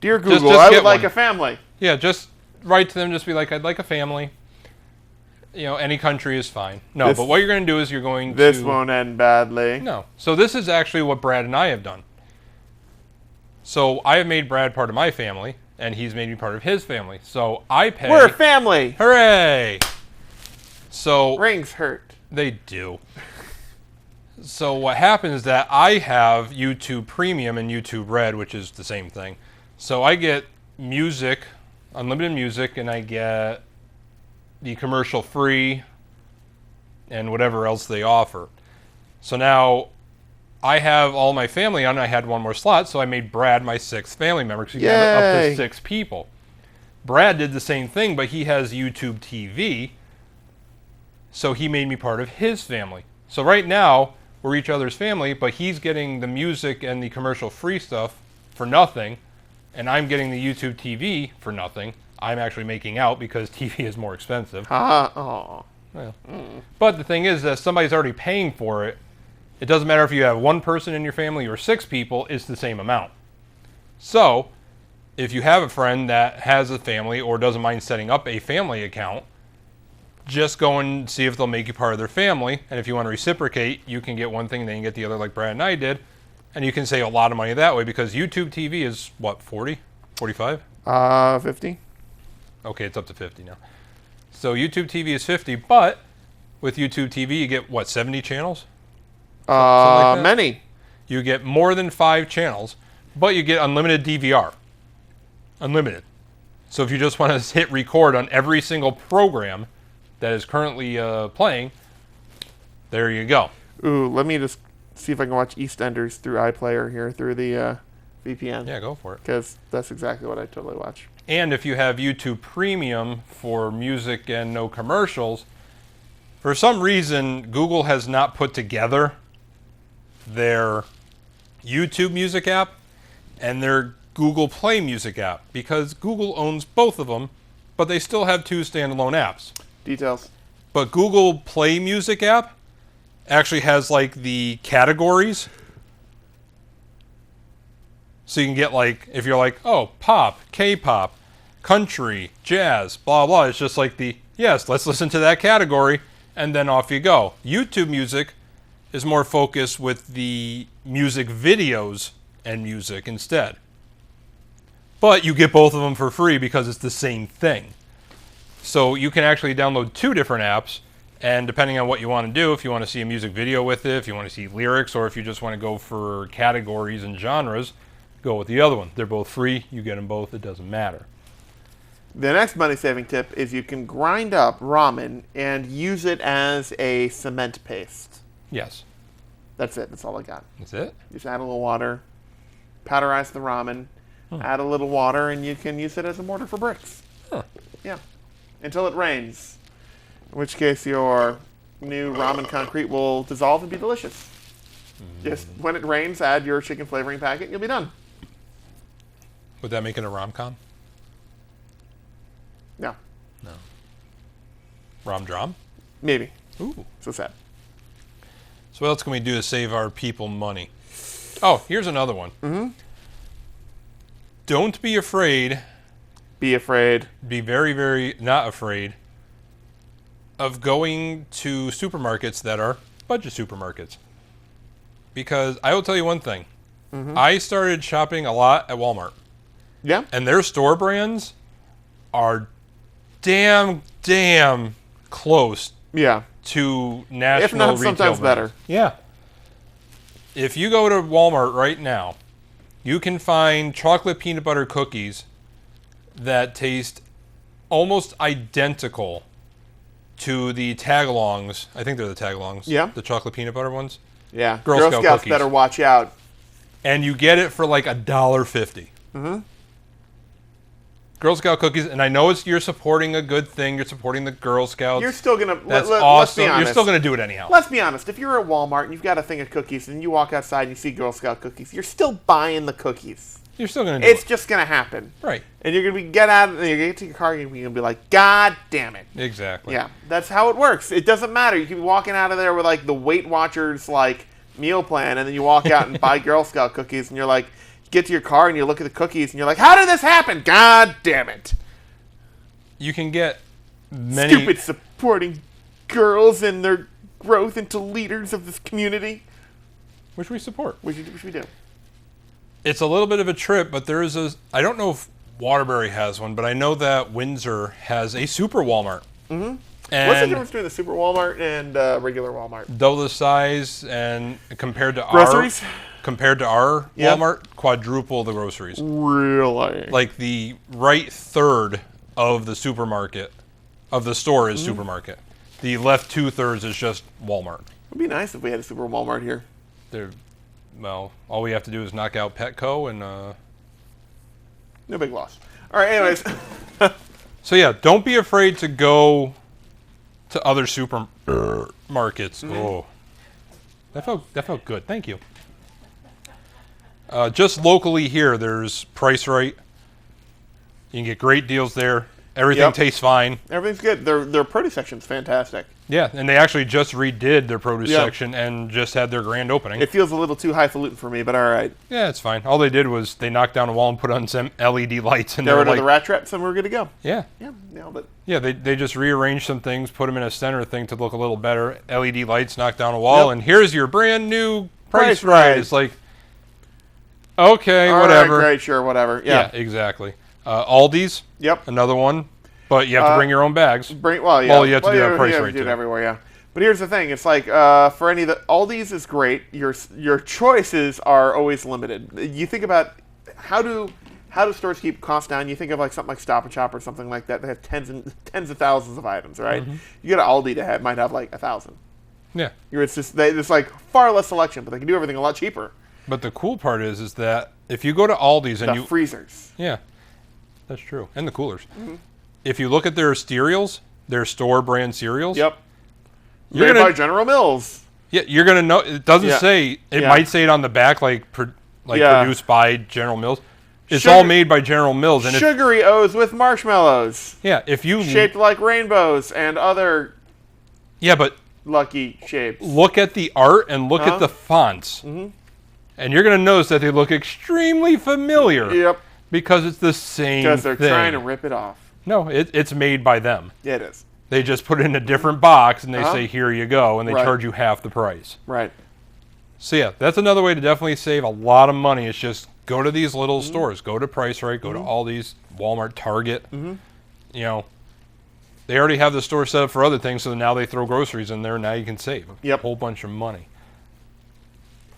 Dear Google, just I get would like one. a family. Yeah, just write to them. Just be like, I'd like a family. Any country is fine. No, but what you're going to do is you're going to... This won't end badly. No. So this is actually what Brad and I have done. So I have made Brad part of my family, and he's made me part of his family. So I pay... We're a family. Hooray! So... Rings hurt. They do. So what happens is that I have YouTube Premium and YouTube Red, which is the same thing. So I get music, unlimited music, and I get the commercial free and whatever else they offer. So now I have all my family on. I had one more slot, so I made Brad my 6th family member because you can have up Yay. to 6 people. Brad did the same thing, but he has YouTube TV, so he made me part of his family. So right now, we're each other's family, but he's getting the music and the commercial free stuff for nothing, and I'm getting the YouTube TV for nothing. I'm actually making out because TV is more expensive. Oh. Well, but the thing is that somebody's already paying for it. It doesn't matter if you have one person in your family or 6 people, it's the same amount. So, if you have a friend that has a family or doesn't mind setting up a family account, just go and see if they'll make you part of their family. And if you want to reciprocate, you can get one thing and then you get the other like Brad and I did. And you can save a lot of money that way because YouTube TV is, what, 40? 45? 50. Okay, it's up to 50 now. So YouTube TV is 50, but with YouTube TV you get, what, 70 channels? like that? Many. You get more than 5 channels, but you get unlimited DVR. Unlimited. So if you just want to hit record on every single program that is currently playing, there you go. Ooh, let me just see if I can watch EastEnders through iPlayer here, through the VPN. Yeah, go for it. Because that's exactly what I totally watch. And if you have YouTube Premium for music and no commercials, for some reason, Google has not put together their YouTube Music app and their Google Play Music app because Google owns both of them, but they still have 2 standalone apps. Details. But Google Play Music app actually has like the categories. So you can get like, if you're like, oh, pop, K-pop, country, jazz, blah, blah. It's just like yes, let's listen to that category, and then off you go. YouTube Music is more focused with the music videos and music instead. But you get both of them for free because it's the same thing. So you can actually download 2 different apps, and depending on what you want to do, if you want to see a music video with it, if you want to see lyrics, or if you just want to go for categories and genres, go with the other one. They're both free. You get them both. It doesn't matter. The next money-saving tip is you can grind up ramen and use it as a cement paste. Yes. That's it. That's all I got. That's it? Just add a little water, powderize the ramen, add a little water, and you can use it as a mortar for bricks. Huh. Yeah. Until it rains. In which case your new ramen concrete will dissolve and be delicious. Just when it rains, add your chicken flavoring packet, and you'll be done. Would that make it a rom-com? No. Rom-drom? Maybe. Ooh. So sad. So what else can we do to save our people money? Oh, here's another one. Mm-hmm. Don't be afraid. Be afraid. Be very, very not afraid of going to supermarkets that are budget supermarkets. Because I will tell you one thing. I started shopping a lot at Walmart. Yeah. And their store brands are damn close Yeah. to national If not, retail sometimes brands. better. Yeah. If you go to Walmart right now, you can find chocolate peanut butter cookies that taste almost identical to the tagalongs. I think they're the tagalongs. Yeah. The chocolate peanut butter ones. Yeah. Girl Girl Scout Scouts cookies. better watch out. And you get it for like $1.50. Mm-hmm. Girl Scout cookies, and I know you're supporting a good thing. You're supporting the Girl Scouts. You're still gonna. That's let's awesome. be honest. You're still gonna do it anyhow. Let's be honest. If you're at Walmart and you've got a thing of cookies and you walk outside and you see Girl Scout cookies, you're still buying the cookies. You're still gonna do It's it. just gonna happen. Right. And you're gonna get out and you're gonna get to your car and you're gonna be like, God damn it. Exactly. Yeah, that's how it works. It doesn't matter. You can be walking out of there with like the Weight Watchers like meal plan, and then you walk out and buy Girl Scout cookies, and you're like, you get to your car and you look at the cookies and you're like, how did this happen? God damn it. You can get many. Stupid supporting girls and their growth into leaders of this community. Which we support. Which we do. It's a little bit of a trip, but there is I don't know if Waterbury has one, but I know that Windsor has a super Walmart. Mm-hmm. And What's the difference between the Super Walmart and regular Walmart? double the size, and compared to Groceries? our Yeah. Walmart, quadruple the groceries. Really? Like the right third of the supermarket, of the store is supermarket. The left 2/3 is just Walmart. It'd be nice if we had a Super Walmart here. Well, all we have to do is knock out Petco and. No big loss. All right, anyways. So yeah, don't be afraid to go to other supermarkets. Oh, that felt good. Thank you. Just locally here, there's Price Right. You can get great deals there. Everything Yep. tastes fine. Everything's good. Their produce section's fantastic. Yeah, and they actually just redid their produce Yeah. section and just had their grand opening. It feels a little too highfalutin for me, but all right. Yeah, it's fine. All they did was they knocked down a wall and put on some LED lights, and Get they were rid of like, the rat traps and we're good to go. yeah, Yeah, nailed it. yeah. They just rearranged some things, put them in a center thing to look a little better. LED lights, knocked down a wall, Yep. and here's your brand new Price Price Right. Right. It's like, okay, All whatever. right, great, sure, whatever. Yeah, Yeah. exactly. Aldi's, Yep. another one, but you have to bring your own bags. Well, yeah. Well, you have to do that Price you have Right to do too. it everywhere, yeah. But here's the thing: it's like for any of the Aldi's is great. Your choices are always limited. You think about how do stores keep costs down? You think of like something like Stop and Shop or something like that. They have tens of thousands of items, right? You go to Aldi to might have like 1,000. Yeah. It's like far less selection, but they can do everything a lot cheaper. But the cool part is that if you go to Aldi's and The you freezers. yeah, that's true, and the coolers. If you look at their cereals, their store brand cereals, Yep. You're Made gonna- by General Mills. yeah, you're gonna know. It doesn't Yeah. say. It Yeah. might say it on the back, like Yeah. produced by General Mills. It's Sugar- all made by General Mills, and Sugary O's with marshmallows, if you shaped like rainbows and other but lucky shapes. look at the art and look at the fonts, and you're gonna notice that they look extremely familiar. Yep. Because it's the same Because they're thing. trying to rip it off. No, it's made by them. Yeah, it is. They just put it in a different box and they Uh-huh. say, here you go, and they Right. charge you half the price. Right. So yeah, that's another way to definitely save a lot of money. It's just go to these little stores. Go to Price Right, go to Aldi's, Walmart, Target. You know, they already have the store set up for other things, so now they throw groceries in there, and now you can save Yep. a whole bunch of money.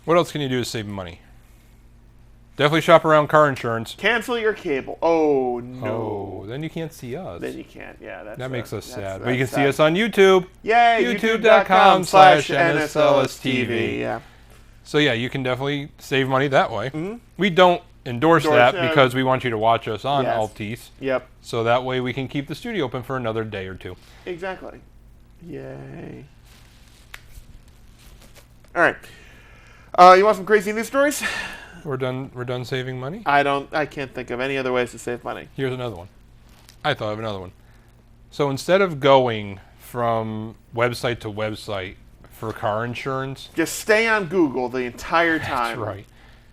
What else can you do to save money? Definitely shop around car insurance. Cancel your cable. Oh, no. Oh, then you can't see us. Then you can't. Yeah, That makes us sad. that's But you can see sad. us on YouTube. Yay, youtube.com/NSLSTV. Yeah. So yeah, you can definitely save money that way. We don't endorse that yeah. because we want you to watch us on Yes. Altice. Yep. So that way we can keep the studio open for another day or two. Exactly. Yay. All right. You want some crazy news stories? We're done saving money. I can't think of any other ways to save money. Here's another one. I thought of another one. So instead of going from website to website for car insurance, Just stay on Google the entire time. that's right.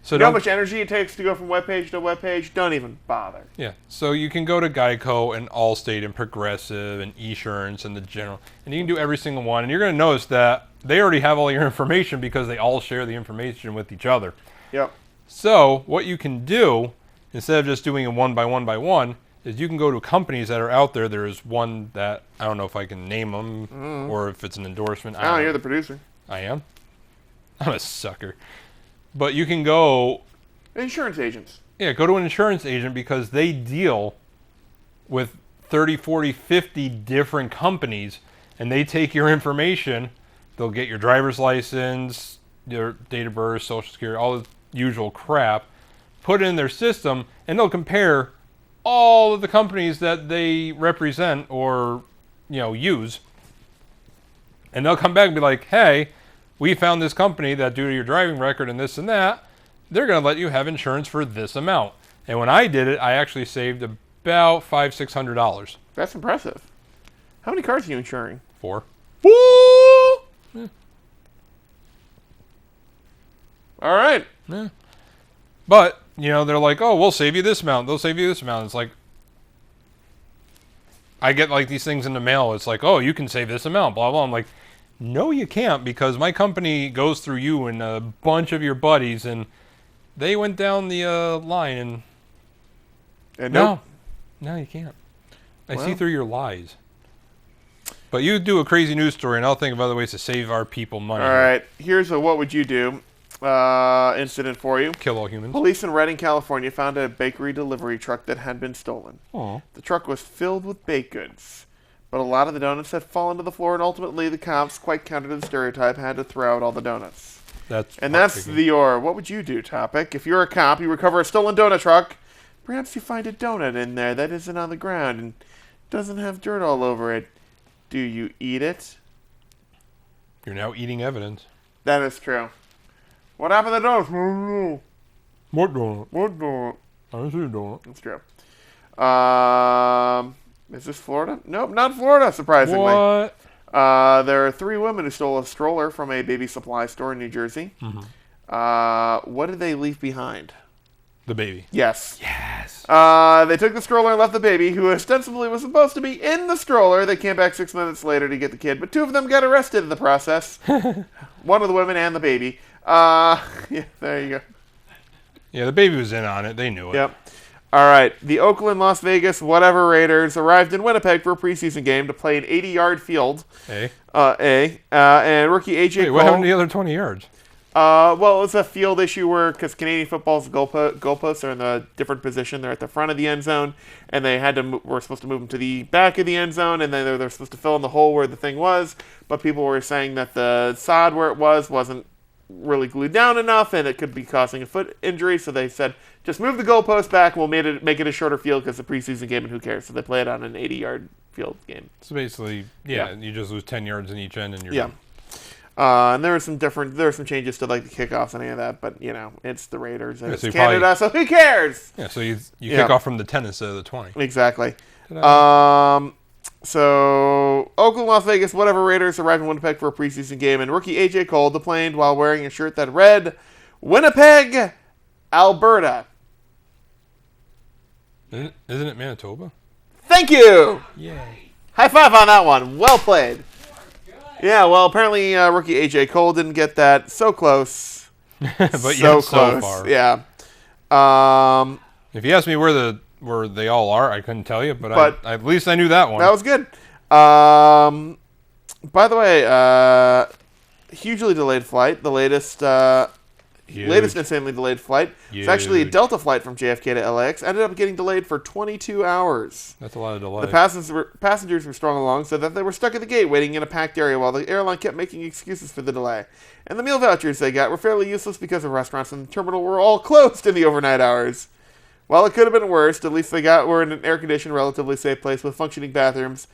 So you know how much energy it takes to go from webpage to webpage? Don't even bother. Yeah. So you can go to Geico and Allstate and Progressive and Esurance and the General, and you can do every single one. And you're going to notice that they already have all your information because they all share the information with each other. Yep. So what you can do, instead of just doing it one by one, is you can go to companies that are out there. There is one that, I don't know if I can name them or if it's an endorsement. Oh, you're the producer. I am? I'm a sucker. But you can go... Insurance agents. Yeah, go to an insurance agent because they deal with 30, 40, 50 different companies, and they take your information. They'll get your driver's license, your date of birth, social security, all the usual crap, put it in their system, and they'll compare all of the companies that they represent or, use. And they'll come back and be like, hey, we found this company that due to your driving record and this and that, they're going to let you have insurance for this amount. And when I did it, I actually saved about $500-$600. That's impressive. How many cars are you insuring? 4. Woo! Yeah. All right. Yeah. But, they're like, oh, we'll save you this amount. They'll save you this amount. It's like, I get like these things in the mail. It's like, oh, you can save this amount, blah, blah. I'm like, no, you can't, because my company goes through you and a bunch of your buddies, and they went down the line, and no, you can't. I see through your lies. But you do a crazy news story, and I'll think of other ways to save our people money. All right, here's a what would you do incident for you. Kill all humans. Police in Redding, California found a bakery delivery truck that had been stolen. Aww. The truck was filled with baked goods, but a lot of the donuts had fallen to the floor, and ultimately the cops, quite counter to the stereotype, had to throw out all the donuts. That's what would you do topic. If you're a cop, you recover a stolen donut truck. Perhaps you find a donut in there that isn't on the ground and doesn't have dirt all over it. Do you eat it? You're now eating evidence. That is true. What happened to the donuts? What donut? What donut? I didn't see a donut. That's true. Is this Florida? Nope, not Florida, surprisingly. What? There are 3 women who stole a stroller from a baby supply store in New Jersey. Mm-hmm. What did they leave behind? The baby. Yes. Yes. They took the stroller and left the baby, who ostensibly was supposed to be in the stroller. They came back 6 minutes later to get the kid, but 2 of them got arrested in the process. One of the women and the baby. Yeah, there you go. Yeah, the baby was in on it. They knew it. Yep. All right. The Oakland, Las Vegas, whatever Raiders arrived in Winnipeg for a preseason game to play an 80-yard field. And rookie A.J. Cole. What happened to the other 20 yards? Well, it was a field issue where, because Canadian football's goalposts are in a different position. They're at the front of the end zone, and they were supposed to move them to the back of the end zone, and then they're supposed to fill in the hole where the thing was. But people were saying that the sod where it wasn't really glued down enough, and it could be causing a foot injury. So they said, just move the goalpost back. We'll make it a shorter field because it's a preseason game, and who cares? So they play it on an 80-yard field game. So basically, you just lose 10 yards in each end, and you're done. And there were some changes to like the kickoffs and any of that, but it's the Raiders and it's Canada, so who cares? Yeah, so you kick off from the 10 instead of the 20. Exactly. So Oakland, Las Vegas, whatever Raiders arrived in Winnipeg for a preseason game, and rookie A.J. Cole deplaned while wearing a shirt that read, "Winnipeg, Alberta." Isn't it Manitoba? Thank you. Yay! High five on that one. Well played. Yeah, well, apparently rookie A.J. Cole didn't get that. So close. But so yet close. So far. Yeah. If you asked me where they all are, I couldn't tell you, but at least I knew that one. That was good. By the way, hugely delayed flight. The latest insanely delayed flight. It's actually a Delta flight from JFK to LAX. Ended up getting delayed for 22 hours. That's a lot of delay. The passengers were strung along so that they were stuck at the gate waiting in a packed area while the airline kept making excuses for the delay. And the meal vouchers they got were fairly useless because the restaurants in the terminal were all closed in the overnight hours. While it could have been worse, at least they were in an air-conditioned, relatively safe place with functioning bathrooms.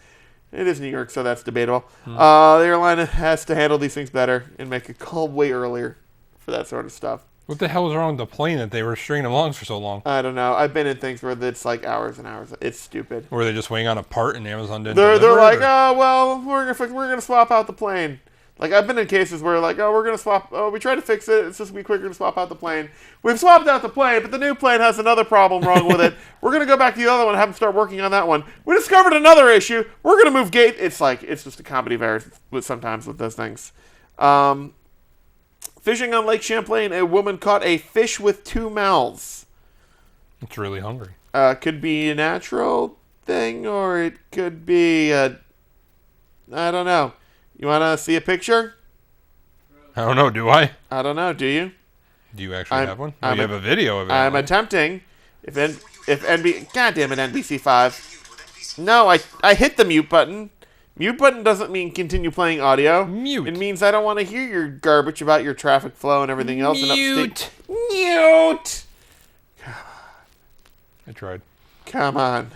It is New York, so that's debatable. The airline has to handle these things better and make a call way earlier for that sort of stuff. What the hell was wrong with the plane that they were stringing along for so long? I don't know. I've been in things where it's like hours and hours. It's stupid. Were they just waiting on a part and Amazon didn't They're deliver like, it, oh, well, we're gonna swap out the plane. Like, I've been in cases where, like, we're going to swap, we tried to fix it, it's just going to be quicker to swap out the plane. We've swapped out the plane, but the new plane has another problem wrong with it. We're going to go back to the other one and have them start working on that one. We discovered another issue. We're going to move gate. It's like, it's just a comedy of errors sometimes with those things. Fishing on Lake Champlain, a woman caught a fish with 2 mouths. It's really hungry. Could be a natural thing, or it could be I don't know. You want to see a picture? I don't know. Do I? I don't know. Do you? Do you actually have one? You have a video of it. I'm attempting. If NB, God damn it, NBC5. No, I hit the mute button. Mute button doesn't mean continue playing audio. Mute. It means I don't want to hear your garbage about your traffic flow and everything else. Mute. Mute. I tried. Come on.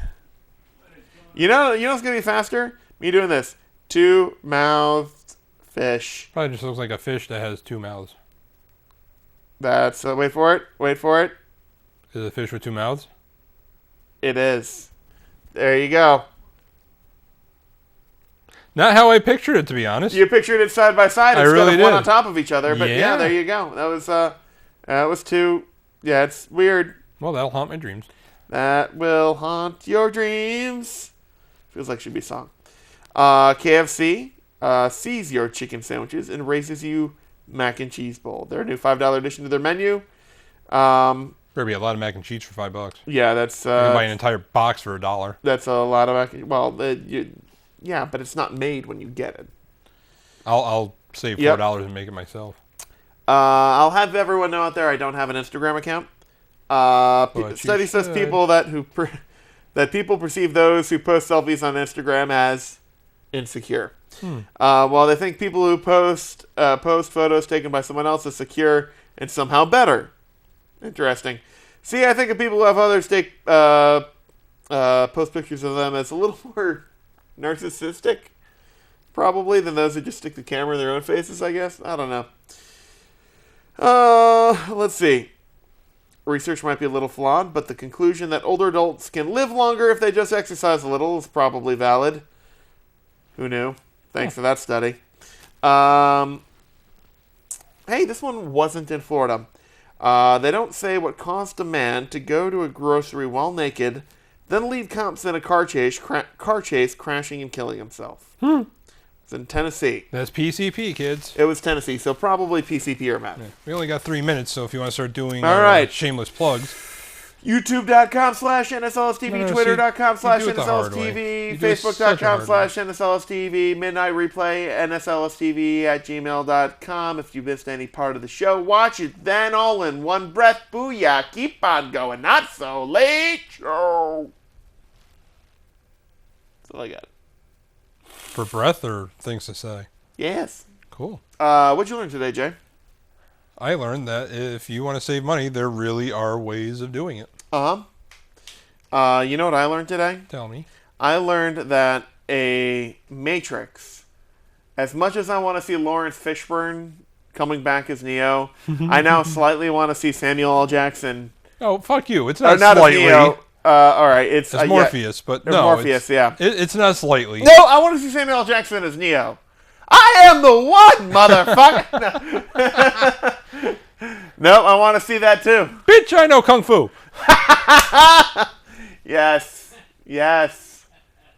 You know what's gonna be faster? Me doing this. 2-mouthed fish. Probably just looks like a fish that has 2 mouths. That's wait for it. Wait for it. Is it a fish with 2 mouths? It is. There you go. Not how I pictured it, to be honest. You pictured it side by side instead really of one did. on top of each other, but yeah, Yeah. there you go. That was 2. Yeah, it's weird. Well, that'll haunt my dreams. That will haunt your dreams. Feels like it should be a song. KFC sees your chicken sandwiches and raises you mac and cheese bowl. Their new $5 addition to their menu. Better be a lot of mac and cheese for $5. Yeah, that's You can buy an entire box for $1. that's a lot of mac. Well, yeah, but it's not made when you get it. I'll save $4 and make it myself. I'll have everyone know out there I don't have an Instagram account. Study says people that people perceive those who post selfies on Instagram as insecure. While they think people who post photos taken by someone else is secure and somehow better. Interesting. See, I think of people who have others take post pictures of them as a little more narcissistic, probably, than those who just stick the camera in their own faces, I guess. I don't know. Let's see. Research might be a little flawed, but the conclusion that older adults can live longer if they just exercise a little is probably valid. Who knew? Thanks for that study. Hey, this one wasn't in Florida. They don't say what caused a man to go to a grocery while naked, then lead cops in a car chase, crashing and killing himself. It's in Tennessee. That's PCP, kids. It was Tennessee, so probably PCP or meth. Yeah. We only got 3 minutes, so if you want to start doing All right. shameless plugs. YouTube.com/NSLSTV, No, Twitter.com/NSLSTV, you do it such a hard way. Facebook.com/NSLSTV, Midnight Replay, NSLSTV@gmail.com. If you missed any part of the show, watch it then all in one breath. Booyah. Keep on going. Not so late show. That's all I got. For breath or things to say? Yes. Cool. What'd you learn today, Jay? I learned that if you want to save money, there really are ways of doing it. You know what I learned today? Tell me. I learned that a Matrix, as much as I want to see Lawrence Fishburne coming back as Neo, I now slightly want to see Samuel L. Jackson. Oh, fuck you. It's not Not as slightly. Neo. All right, it's Morpheus, but no. Morpheus, yeah. It's not slightly. No, I want to see Samuel L. Jackson as Neo. I am the one, motherfucker. No, I want to see that too. Bitch, I know Kung Fu. Yes.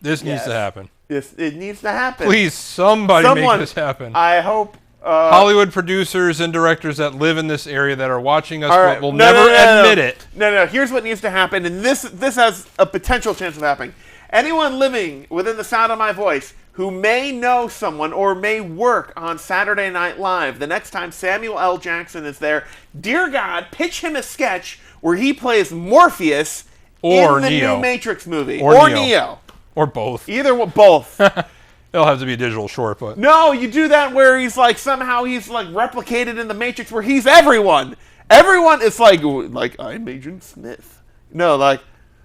This needs to happen. It needs to happen. Please, somebody Someone, make this happen. I hope. Hollywood producers and directors that live in this area that are watching us All right. will No, never no. admit it. No. Here's what needs to happen, and this has a potential chance of happening. Anyone living within the sound of my voice who may know someone or may work on Saturday Night Live, the next time Samuel L. Jackson is there, dear God, pitch him a sketch where he plays Morpheus Or in the Neo. new Matrix movie. Or Neo. Neo. Or both. Either one, both. It'll have to be a digital short, but No, you do that where he's like somehow he's like replicated in the Matrix where he's everyone. Everyone is like I'm Agent Smith. No, like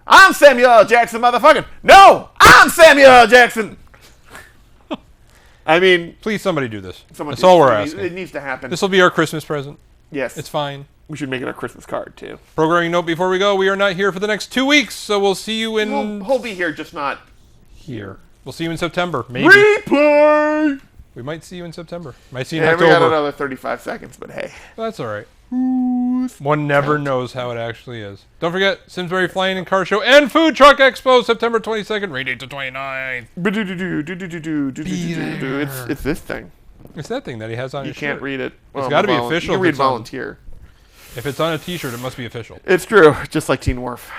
I'm Samuel L. Jackson, motherfucker. No, I'm Samuel L. Jackson. I mean, please somebody do this. someone That's all we're It asking. needs to happen. This will be our Christmas present. Yes, It's fine. we should make it our Christmas card too. Programming note before we go, we are not here for the next 2 weeks, so we'll see you in He'll be here, just not here. We'll see you in September, maybe. replay. We might see you in September. Might see you in Yeah, we October. got another 35 seconds, but hey. That's all right. One never knows how it actually is. Don't forget, Simsbury Flying and Car Show and Food Truck Expo, September 22nd, rain date to 29th. It's this thing. It's that thing that he has on You his can't shirt. read it. It's got to be official. You can if read it's on- volunteer. If it's on a t-shirt, it must be official. It's true, just like Teen Wolf.